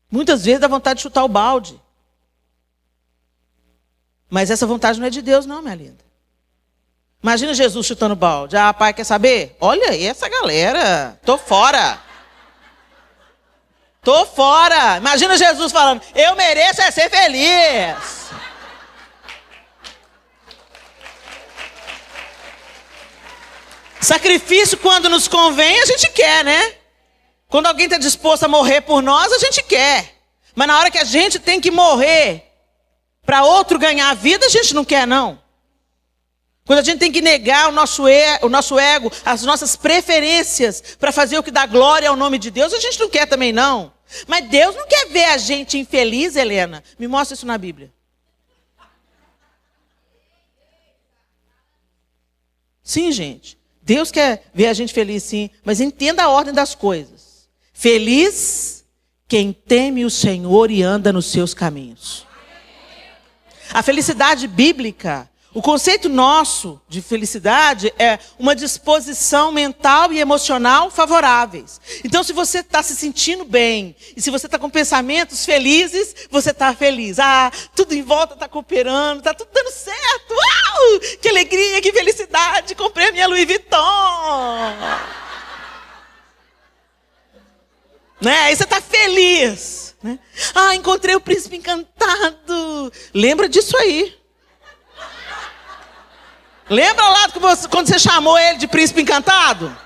Muitas vezes dá vontade de chutar o balde. Mas essa vontade não é de Deus, não, minha linda. Imagina Jesus chutando o balde. Ah, pai, quer saber? Olha aí essa galera. Tô fora. Tô fora. Imagina Jesus falando: eu mereço é ser feliz. Sacrifício, quando nos convém, a gente quer, né? Quando alguém está disposto a morrer por nós, a gente quer. Mas na hora que a gente tem que morrer para outro ganhar a vida, a gente não quer, não. Quando a gente tem que negar o nosso ego, as nossas preferências para fazer o que dá glória ao nome de Deus, a gente não quer também não. Mas Deus não quer ver a gente infeliz, Helena. Me mostra isso na Bíblia. Sim, gente. Deus quer ver a gente feliz, sim. Mas entenda a ordem das coisas. Feliz quem teme o Senhor e anda nos seus caminhos. A felicidade bíblica, o conceito nosso de felicidade é uma disposição mental e emocional favoráveis. Então, se você está se sentindo bem, e se você está com pensamentos felizes, você está feliz. Ah, tudo em volta está cooperando, está tudo dando certo. Uau! Que alegria, que felicidade, comprei a minha Louis Vuitton. Né? Aí você está feliz. Né? Ah, encontrei o príncipe encantado. Lembra disso aí. Lembra lá quando você chamou ele de príncipe encantado?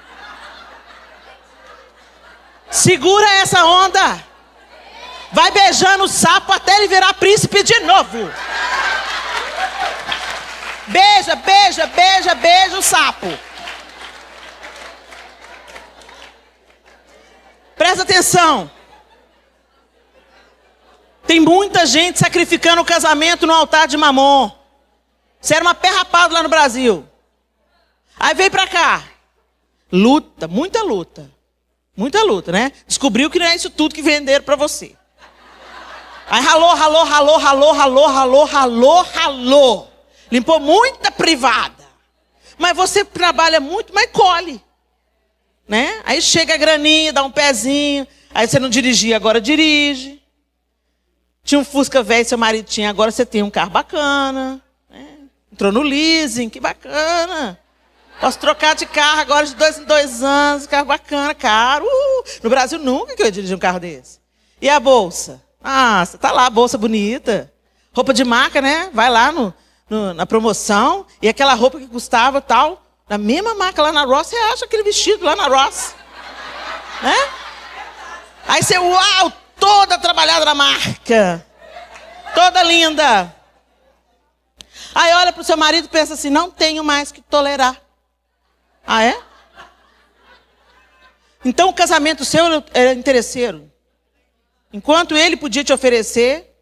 Segura essa onda. Vai beijando o sapo até ele virar príncipe de novo. Beija, beija, beija, beija o sapo. Presta atenção. Tem muita gente sacrificando o casamento no altar de Mamon. Você era uma pé rapada lá no Brasil. Aí veio pra cá. Luta, muita luta. Muita luta, né? Descobriu que não é isso tudo que venderam pra você. Aí ralou, ralou, ralou, ralou, ralou, ralou, ralou, ralou. Limpou muita privada. Mas você trabalha muito, mas colhe. Né? Aí chega a graninha, dá um pezinho. Aí você não dirigia, agora dirige. Tinha um Fusca velho, seu marido tinha, agora você tem um carro bacana. Entrou no leasing, que bacana. Posso trocar de carro agora de 2 em 2 anos, carro bacana, caro. No Brasil nunca que eu ia dirigir um carro desse. E a bolsa? Ah, você tá lá, a bolsa bonita. Roupa de marca, né? Vai lá na promoção. E aquela roupa que custava tal, na mesma marca lá na Ross, você acha aquele vestido lá na Ross. Né? Aí você, uau, toda trabalhada na marca. Toda linda. Aí olha para o seu marido e pensa assim, não tenho mais que tolerar. Ah, é? Então o casamento seu era interesseiro. Enquanto ele podia te oferecer,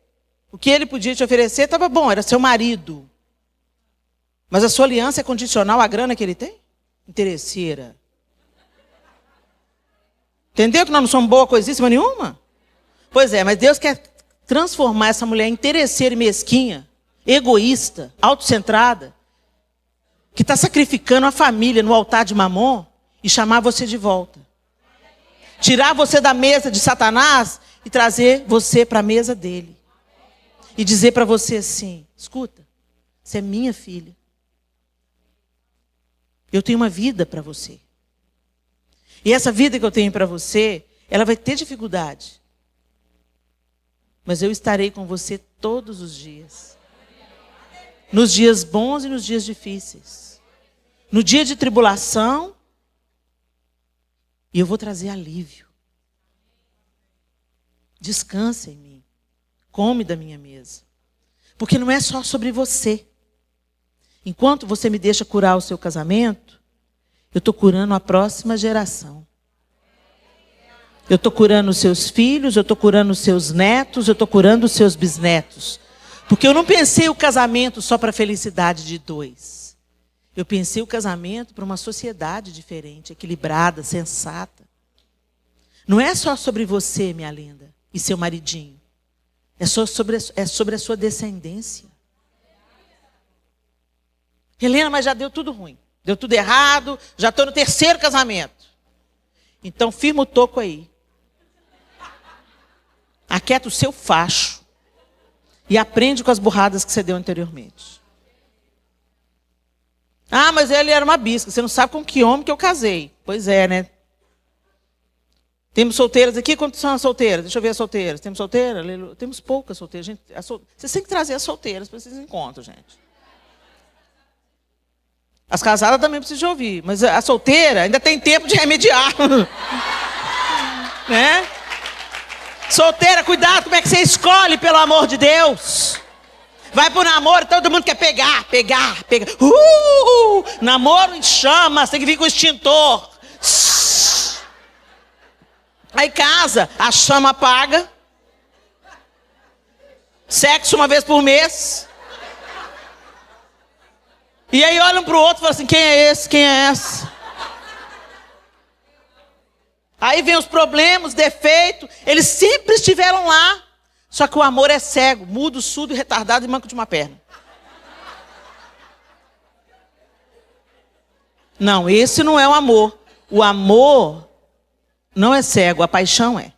o que ele podia te oferecer estava bom, era seu marido. Mas a sua aliança é condicional à grana que ele tem? Interesseira. Entendeu que nós não somos boa coisíssima nenhuma? Pois é, mas Deus quer transformar essa mulher interesseira e mesquinha, egoísta, autocentrada, que está sacrificando a família no altar de Mamon e chamar você de volta. Tirar você da mesa de Satanás e trazer você para a mesa dele. E dizer para você assim, escuta, você é minha filha. Eu tenho uma vida para você. E essa vida que eu tenho para você, ela vai ter dificuldade. Mas eu estarei com você todos os dias. Nos dias bons e nos dias difíceis. No dia de tribulação. E eu vou trazer alívio. Descansa em mim. Come da minha mesa. Porque não é só sobre você. Enquanto você me deixa curar o seu casamento, eu estou curando a próxima geração. Eu estou curando os seus filhos, eu estou curando os seus netos, eu estou curando os seus bisnetos. Porque eu não pensei o casamento só para a felicidade de 2. Eu pensei o casamento para uma sociedade diferente, equilibrada, sensata. Não é só sobre você, minha linda, e seu maridinho. É sobre a sua descendência. Helena, mas já deu tudo ruim. Deu tudo errado, já estou no 3º casamento. Então firma o toco aí. Aquieta o seu facho. E aprende com as burradas que você deu anteriormente. Ah, mas ele era uma bisca. Você não sabe com que homem que eu casei. Pois é, né? Temos solteiras aqui? Quantas são as solteiras? Deixa eu ver as solteiras. Temos solteira? Temos poucas solteiras. Gente, vocês têm que trazer as solteiras para vocês encontram, gente. As casadas também precisam de ouvir. Mas a solteira ainda tem tempo de remediar. Né? Solteira, cuidado como é que você escolhe, pelo amor de Deus. Vai pro namoro, todo mundo quer pegar. Namoro em chamas, tem que vir com extintor. Aí casa, a chama apaga. Sexo uma vez por mês. E aí olham pro outro e falam assim, quem é esse? Quem é essa? Aí vem os problemas, defeitos. Eles sempre estiveram lá. Só que o amor é cego, mudo, surdo, retardado e manco de uma perna. Não, esse não é o amor. O amor não é cego, a paixão é.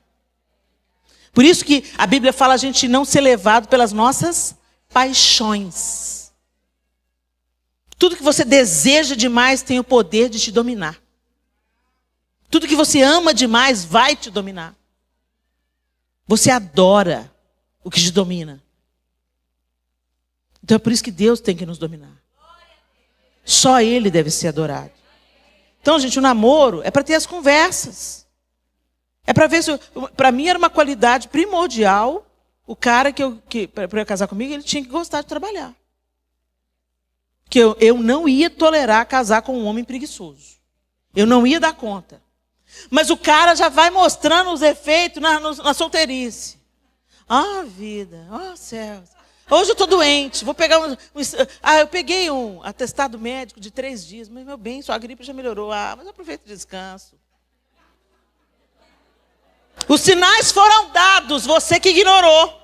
Por isso que a Bíblia fala a gente não ser levado pelas nossas paixões. Tudo que você deseja demais tem o poder de te dominar. Tudo que você ama demais vai te dominar. Você adora o que te domina. Então é por isso que Deus tem que nos dominar. Só Ele deve ser adorado. Então, gente, o namoro é para ter as conversas. É para ver se... Para mim era uma qualidade primordial. O cara para casar comigo, ele tinha que gostar de trabalhar. Que eu não ia tolerar casar com um homem preguiçoso. Eu não ia dar conta. Mas o cara já vai mostrando os efeitos na solteirice. Ah, vida, céus. Hoje eu estou doente, vou pegar eu peguei um atestado médico de 3 dias. Mas, meu bem, sua gripe já melhorou. Mas aproveita o descanso. Os sinais foram dados, você que ignorou.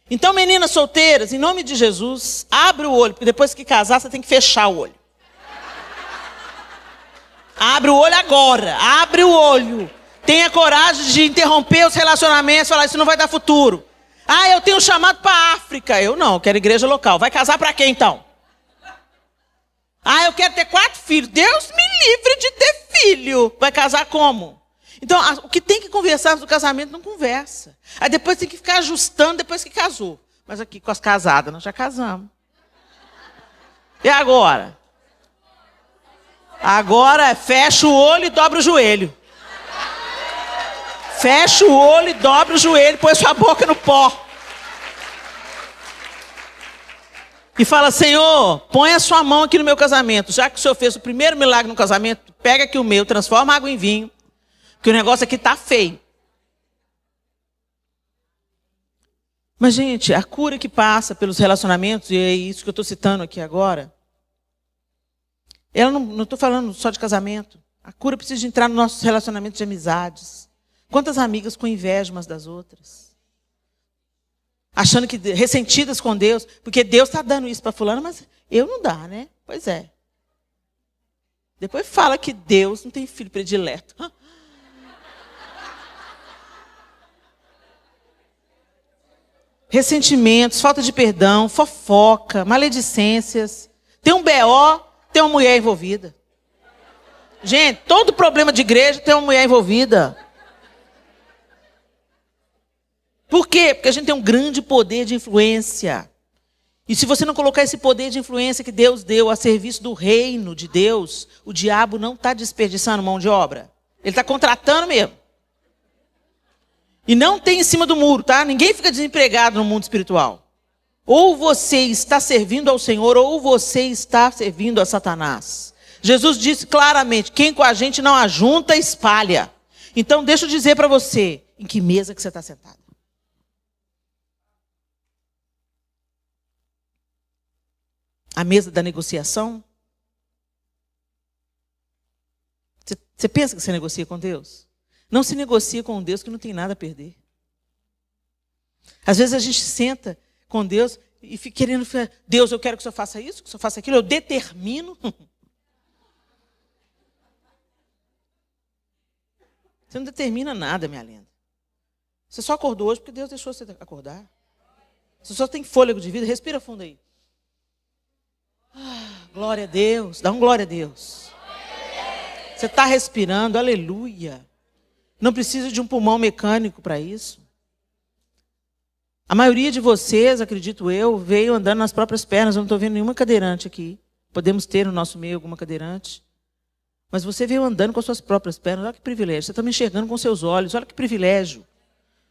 Então, meninas solteiras, em nome de Jesus, abre o olho, porque depois que casar, você tem que fechar o olho. Abre o olho agora, abre o olho. Tenha coragem de interromper os relacionamentos, falar, isso não vai dar futuro. Eu tenho um chamado para a África. Eu não, quero igreja local. Vai casar para quem então? Eu quero ter 4 filhos. Deus me livre de ter filho. Vai casar como? Então, o que tem que conversar no casamento não conversa. Aí depois tem que ficar ajustando depois que casou. Mas aqui com as casadas, nós já casamos. E agora? Agora fecha o olho e dobra o joelho. Fecha o olho e dobra o joelho, põe sua boca no pó. E fala, Senhor, põe a sua mão aqui no meu casamento. Já que o Senhor fez o primeiro milagre no casamento, pega aqui o meu, transforma a água em vinho. Porque o negócio aqui está feio. Mas, gente, a cura que passa pelos relacionamentos, e é isso que eu estou citando aqui agora, eu não estou falando só de casamento. A cura precisa de entrar nos nossos relacionamentos de amizades. Quantas amigas com inveja umas das outras? Achando que ressentidas com Deus, porque Deus está dando isso para fulano, mas eu não dá, né? Pois é. Depois fala que Deus não tem filho predileto. Ressentimentos, falta de perdão, fofoca, maledicências. Tem um BO, tem uma mulher envolvida. Gente, todo problema de igreja tem uma mulher envolvida. Por quê? Porque a gente tem um grande poder de influência. E se você não colocar esse poder de influência que Deus deu a serviço do reino de Deus, o diabo não está desperdiçando mão de obra. Ele está contratando mesmo. E não tem em cima do muro, tá? Ninguém fica desempregado no mundo espiritual. Ou você está servindo ao Senhor, ou você está servindo a Satanás. Jesus disse claramente, quem com a gente não ajunta, espalha. Então, deixa eu dizer para você, em que mesa que você está sentado? A mesa da negociação? Você pensa que você negocia com Deus? Não se negocia com Deus que não tem nada a perder. Às vezes a gente senta com Deus e fica querendo... Deus, eu quero que o Senhor faça isso, que o Senhor faça aquilo. Eu determino. Você não determina nada, minha linda. Você só acordou hoje porque Deus deixou você acordar. Você só tem fôlego de vida. Respira fundo aí. Glória a Deus. Dá um glória a Deus. Você está respirando. Aleluia. Não precisa de um pulmão mecânico para isso. A maioria de vocês, acredito eu, veio andando nas próprias pernas. Eu não estou vendo nenhuma cadeirante aqui. Podemos ter no nosso meio alguma cadeirante. Mas você veio andando com as suas próprias pernas. Olha que privilégio. Você está me enxergando com seus olhos. Olha que privilégio.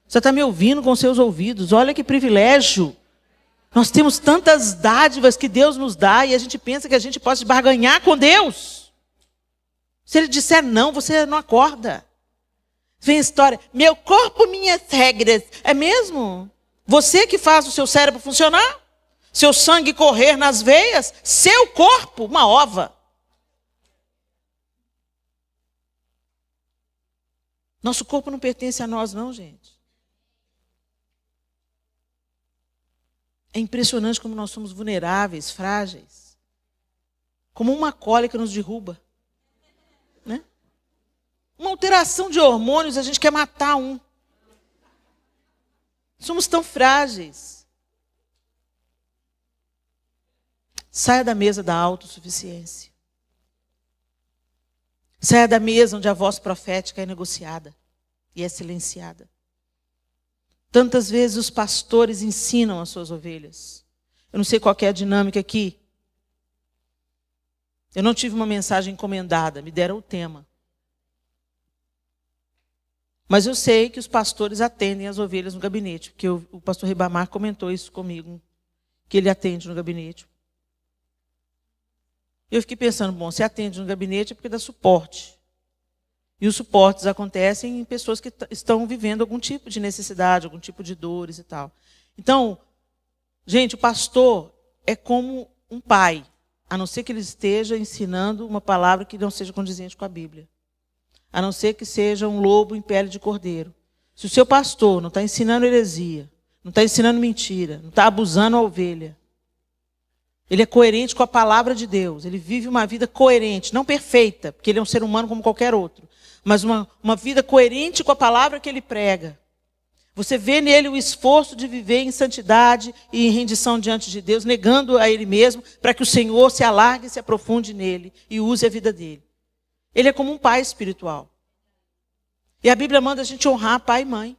Você está me ouvindo com seus ouvidos. Olha que privilégio. Nós temos tantas dádivas que Deus nos dá e a gente pensa que a gente pode barganhar com Deus. Se Ele disser não, você não acorda. Vem a história, meu corpo, minhas regras. É mesmo? Você que faz o seu cérebro funcionar? Seu sangue correr nas veias? Seu corpo, uma ova. Nosso corpo não pertence a nós, não, gente. É impressionante como nós somos vulneráveis, frágeis. Como uma cólica nos derruba. Né? Uma alteração de hormônios, a gente quer matar um. Somos tão frágeis. Saia da mesa da autossuficiência. Saia da mesa onde a voz profética é negociada e é silenciada. Tantas vezes os pastores ensinam as suas ovelhas. Eu não sei qual é a dinâmica aqui. Eu não tive uma mensagem encomendada, me deram o tema. Mas eu sei que os pastores atendem as ovelhas no gabinete, porque o pastor Ribamar comentou isso comigo, que ele atende no gabinete. Eu fiquei pensando, bom, se atende no gabinete é porque dá suporte. E os suportes acontecem em pessoas que estão vivendo algum tipo de necessidade, algum tipo de dores e tal. Então, gente, o pastor é como um pai, a não ser que ele esteja ensinando uma palavra que não seja condizente com a Bíblia. A não ser que seja um lobo em pele de cordeiro. Se o seu pastor não está ensinando heresia, não está ensinando mentira, não está abusando a ovelha, ele é coerente com a palavra de Deus, ele vive uma vida coerente, não perfeita, porque ele é um ser humano como qualquer outro, mas uma vida coerente com a palavra que ele prega. Você vê nele o esforço de viver em santidade e em rendição diante de Deus, negando a ele mesmo, para que o Senhor se alargue e se aprofunde nele e use a vida dele. Ele é como um pai espiritual. E a Bíblia manda a gente honrar pai e mãe.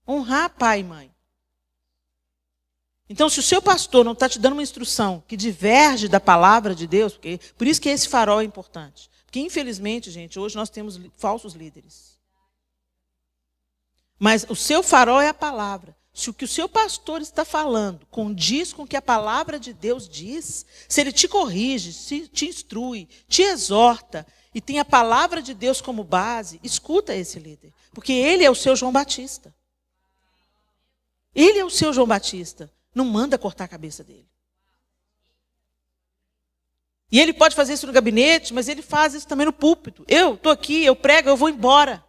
Honrar pai e mãe. Então, se o seu pastor não está te dando uma instrução que diverge da palavra de Deus, porque, por isso que esse farol é importante. Porque, infelizmente, gente, hoje nós temos falsos líderes. Mas o seu farol é a palavra. Se o que o seu pastor está falando condiz com o que a palavra de Deus diz, se ele te corrige, se te instrui, te exorta e tem a palavra de Deus como base, escuta esse líder. Porque ele é o seu João Batista. Ele é o seu João Batista. Não manda cortar a cabeça dele. E ele pode fazer isso no gabinete, mas ele faz isso também no púlpito. Eu estou aqui, eu prego, eu vou embora.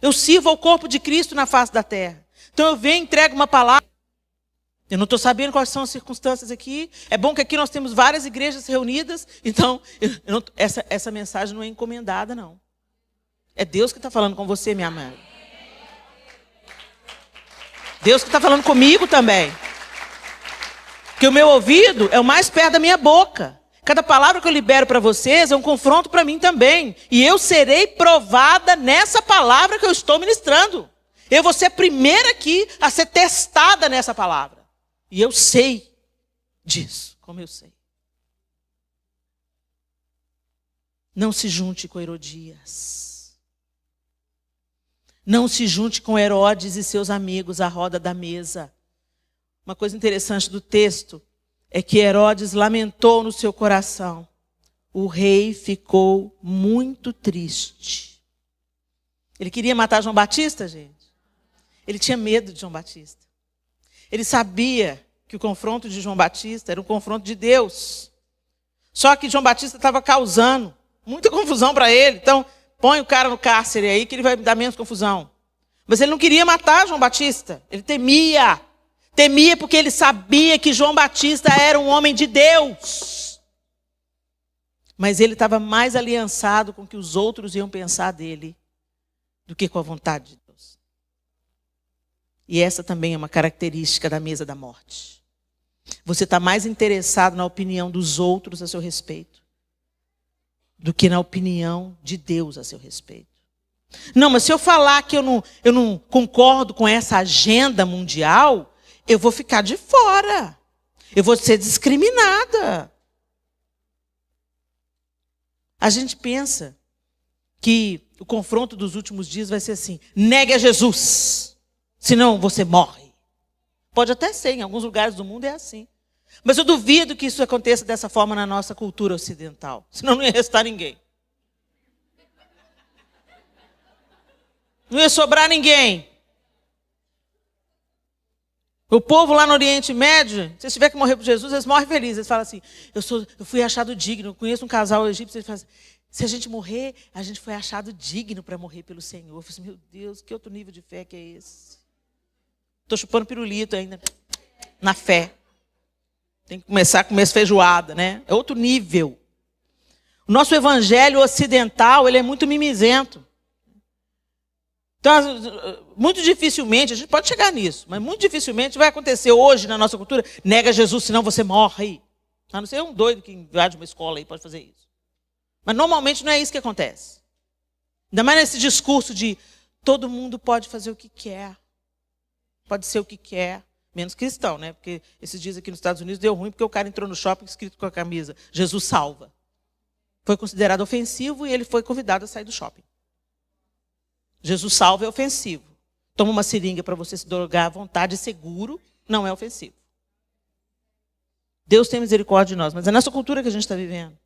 Eu sirvo ao corpo de Cristo na face da terra. Então eu venho e entrego uma palavra. Eu não estou sabendo quais são as circunstâncias aqui. É bom que aqui nós temos várias igrejas reunidas. Então, essa mensagem não é encomendada, não. É Deus que está falando com você, minha mãe. Deus que está falando comigo também. Porque o meu ouvido é o mais perto da minha boca. Cada palavra que eu libero para vocês é um confronto para mim também. E eu serei provada nessa palavra que eu estou ministrando. Eu vou ser a primeira aqui a ser testada nessa palavra. E eu sei disso, como eu sei. Não se junte com Herodias. Não se junte com Herodes e seus amigos à roda da mesa. Uma coisa interessante do texto é que Herodes lamentou no seu coração. O rei ficou muito triste. Ele queria matar João Batista, gente. Ele tinha medo de João Batista. Ele sabia que o confronto de João Batista era um confronto de Deus. Só que João Batista estava causando muita confusão para ele. Então, põe o cara no cárcere aí que ele vai dar menos confusão. Mas ele não queria matar João Batista. Ele temia. Temia porque ele sabia que João Batista era um homem de Deus. Mas ele estava mais aliançado com o que os outros iam pensar dele do que com a vontade de Deus. E essa também é uma característica da mesa da morte. Você está mais interessado na opinião dos outros a seu respeito do que na opinião de Deus a seu respeito. Não, mas se eu falar que eu não concordo com essa agenda mundial, eu vou ficar de fora. Eu vou ser discriminada. A gente pensa que o confronto dos últimos dias vai ser assim: negue a Jesus, senão você morre. Pode até ser, em alguns lugares do mundo é assim. Mas eu duvido que isso aconteça dessa forma na nossa cultura ocidental. Senão não ia restar ninguém. Não ia sobrar ninguém. O povo lá no Oriente Médio, se tiver que morrer por Jesus, eles morrem felizes. Eles falam assim, eu fui achado digno. Eu conheço um casal egípcio, eles falam assim, se a gente morrer, a gente foi achado digno para morrer pelo Senhor. Eu falei assim, meu Deus, que outro nível de fé que é esse? Estou chupando pirulito ainda, na fé. Tem que começar a comer feijoada, né? É outro nível. O nosso evangelho ocidental, ele é muito mimizento. Então, muito dificilmente, a gente pode chegar nisso, mas muito dificilmente vai acontecer hoje na nossa cultura, nega Jesus, senão você morre. A não ser um doido que invade uma escola aí pode fazer isso. Mas normalmente não é isso que acontece. Ainda mais nesse discurso de todo mundo pode fazer o que quer. Pode ser o que quer. Menos cristão, né? Porque esses dias aqui nos Estados Unidos deu ruim porque o cara entrou no shopping escrito com a camisa Jesus salva. Foi considerado ofensivo e ele foi convidado a sair do shopping. Jesus salva é ofensivo. Toma uma seringa para você se drogar à vontade, seguro, não é ofensivo. Deus tem misericórdia de nós, mas é nessa cultura que a gente está vivendo.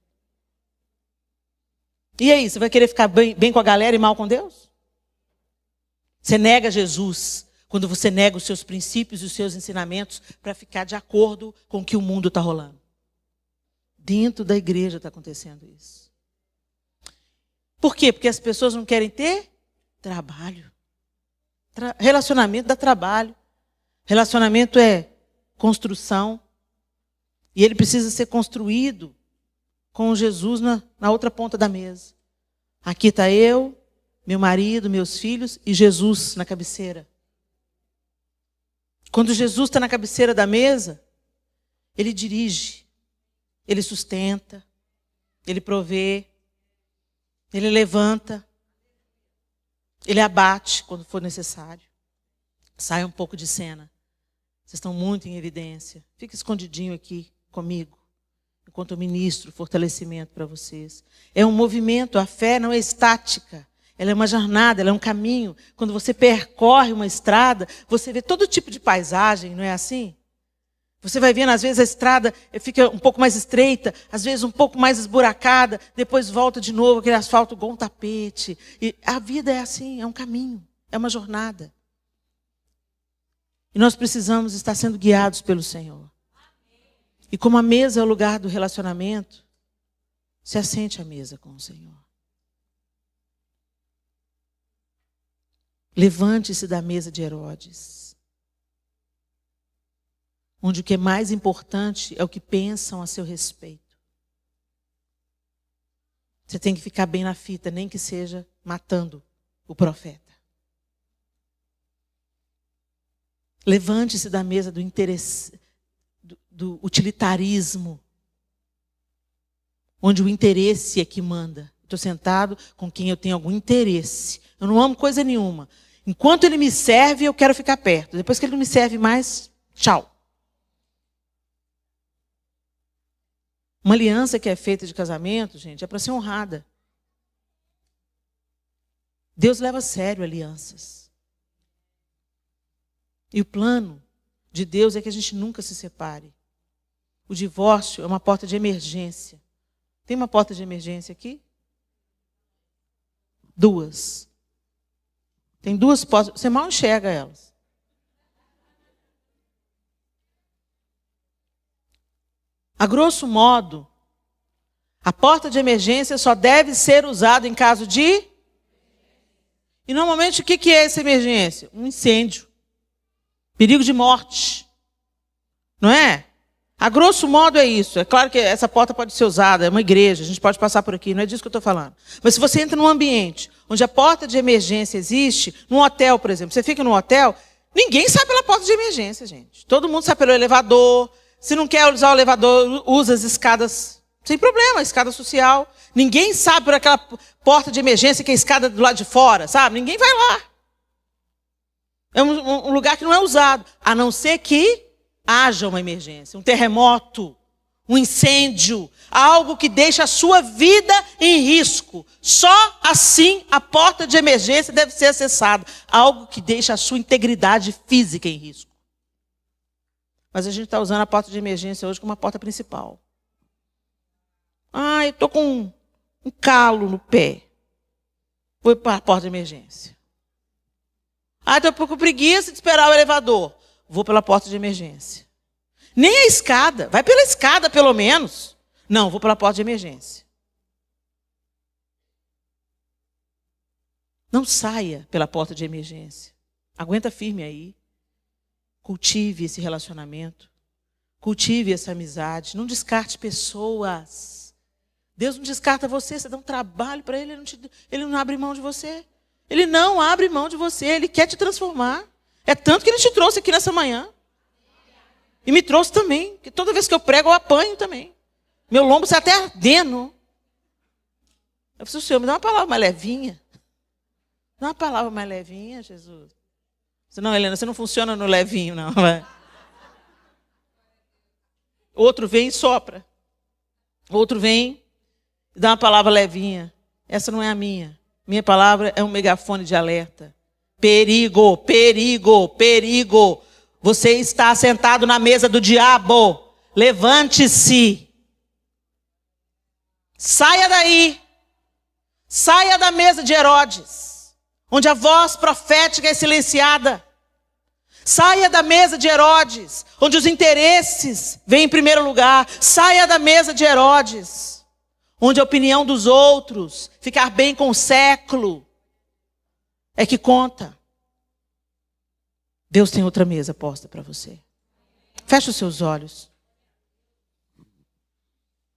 E aí, você vai querer ficar bem com a galera e mal com Deus? Você nega Jesus quando você nega os seus princípios e os seus ensinamentos para ficar de acordo com o que o mundo está rolando. Dentro da igreja está acontecendo isso. Por quê? Porque as pessoas não querem ter trabalho. Relacionamento dá trabalho. Relacionamento é construção. E ele precisa ser construído com Jesus na outra ponta da mesa. Aqui está eu, meu marido, meus filhos e Jesus na cabeceira. Quando Jesus está na cabeceira da mesa, ele dirige, ele sustenta, ele provê, ele levanta, ele abate quando for necessário. Saia um pouco de cena. Vocês estão muito em evidência. Fica escondidinho aqui comigo, enquanto eu ministro fortalecimento para vocês. É um movimento, a fé não é estática. Ela é uma jornada, ela é um caminho. Quando você percorre uma estrada, você vê todo tipo de paisagem, não é assim? Você vai vendo, às vezes a estrada fica um pouco mais estreita, às vezes um pouco mais esburacada, depois volta de novo aquele asfalto igual um tapete. E a vida é assim, é um caminho, é uma jornada. E nós precisamos estar sendo guiados pelo Senhor. E como a mesa é o lugar do relacionamento, se assente à mesa com o Senhor. Levante-se da mesa de Herodes, onde o que é mais importante é o que pensam a seu respeito. Você tem que ficar bem na fita, nem que seja matando o profeta. Levante-se da mesa do interesse, do utilitarismo, onde o interesse é que manda. Estou sentado com quem eu tenho algum interesse. Eu não amo coisa nenhuma. Enquanto ele me serve, eu quero ficar perto. Depois que ele não me serve mais, tchau. Uma aliança que é feita de casamento, gente, é para ser honrada. Deus leva a sério alianças. E o plano de Deus é que a gente nunca se separe. O divórcio é uma porta de emergência. Tem uma porta de emergência aqui? 2. Tem 2 portas. Você mal enxerga elas. A grosso modo, a porta de emergência só deve ser usada em caso de... E normalmente o que é essa emergência? Um incêndio. Perigo de morte. Não é? A grosso modo é isso. É claro que essa porta pode ser usada, é uma igreja, a gente pode passar por aqui, não é disso que eu estou falando. Mas se você entra num ambiente onde a porta de emergência existe, num hotel, por exemplo, você fica num hotel, ninguém sai pela porta de emergência, gente. Todo mundo sai pelo elevador. Se não quer usar o elevador, usa as escadas, sem problema, a escada social. Ninguém sabe por aquela porta de emergência que é a escada do lado de fora, sabe? Ninguém vai lá. É um lugar que não é usado, a não ser que haja uma emergência, um terremoto, um incêndio, algo que deixa a sua vida em risco. Só assim a porta de emergência deve ser acessada. Algo que deixa a sua integridade física em risco. Mas a gente está usando a porta de emergência hoje como uma porta principal. Eu estou com um calo no pé. Vou para a porta de emergência. Estou com preguiça de esperar o elevador. Vou pela porta de emergência. Nem a escada. Vai pela escada, pelo menos. Não, vou pela porta de emergência. Não saia pela porta de emergência. Aguenta firme aí. Cultive esse relacionamento. Cultive essa amizade. Não descarte pessoas. Deus não descarta você. Você dá um trabalho para Ele. Ele não abre mão de você. Ele não abre mão de você. Ele quer te transformar. É tanto que Ele te trouxe aqui nessa manhã. E me trouxe também. Porque toda vez que eu prego, eu apanho também. Meu lombo está até ardendo. Eu preciso, Senhor, me dá uma palavra mais levinha. Dá uma palavra mais levinha, Jesus. Não, Helena, você não funciona no levinho, não. Outro vem e sopra. Outro vem e dá uma palavra levinha. Essa não é a minha. Minha palavra é um megafone de alerta. Perigo, perigo, perigo. Você está sentado na mesa do diabo. Levante-se. Saia daí. Saia da mesa de Herodes, onde a voz profética é silenciada. Saia da mesa de Herodes, onde os interesses vêm em primeiro lugar. Saia da mesa de Herodes, onde a opinião dos outros, ficar bem com o século, é que conta. Deus tem outra mesa posta para você. Feche os seus olhos.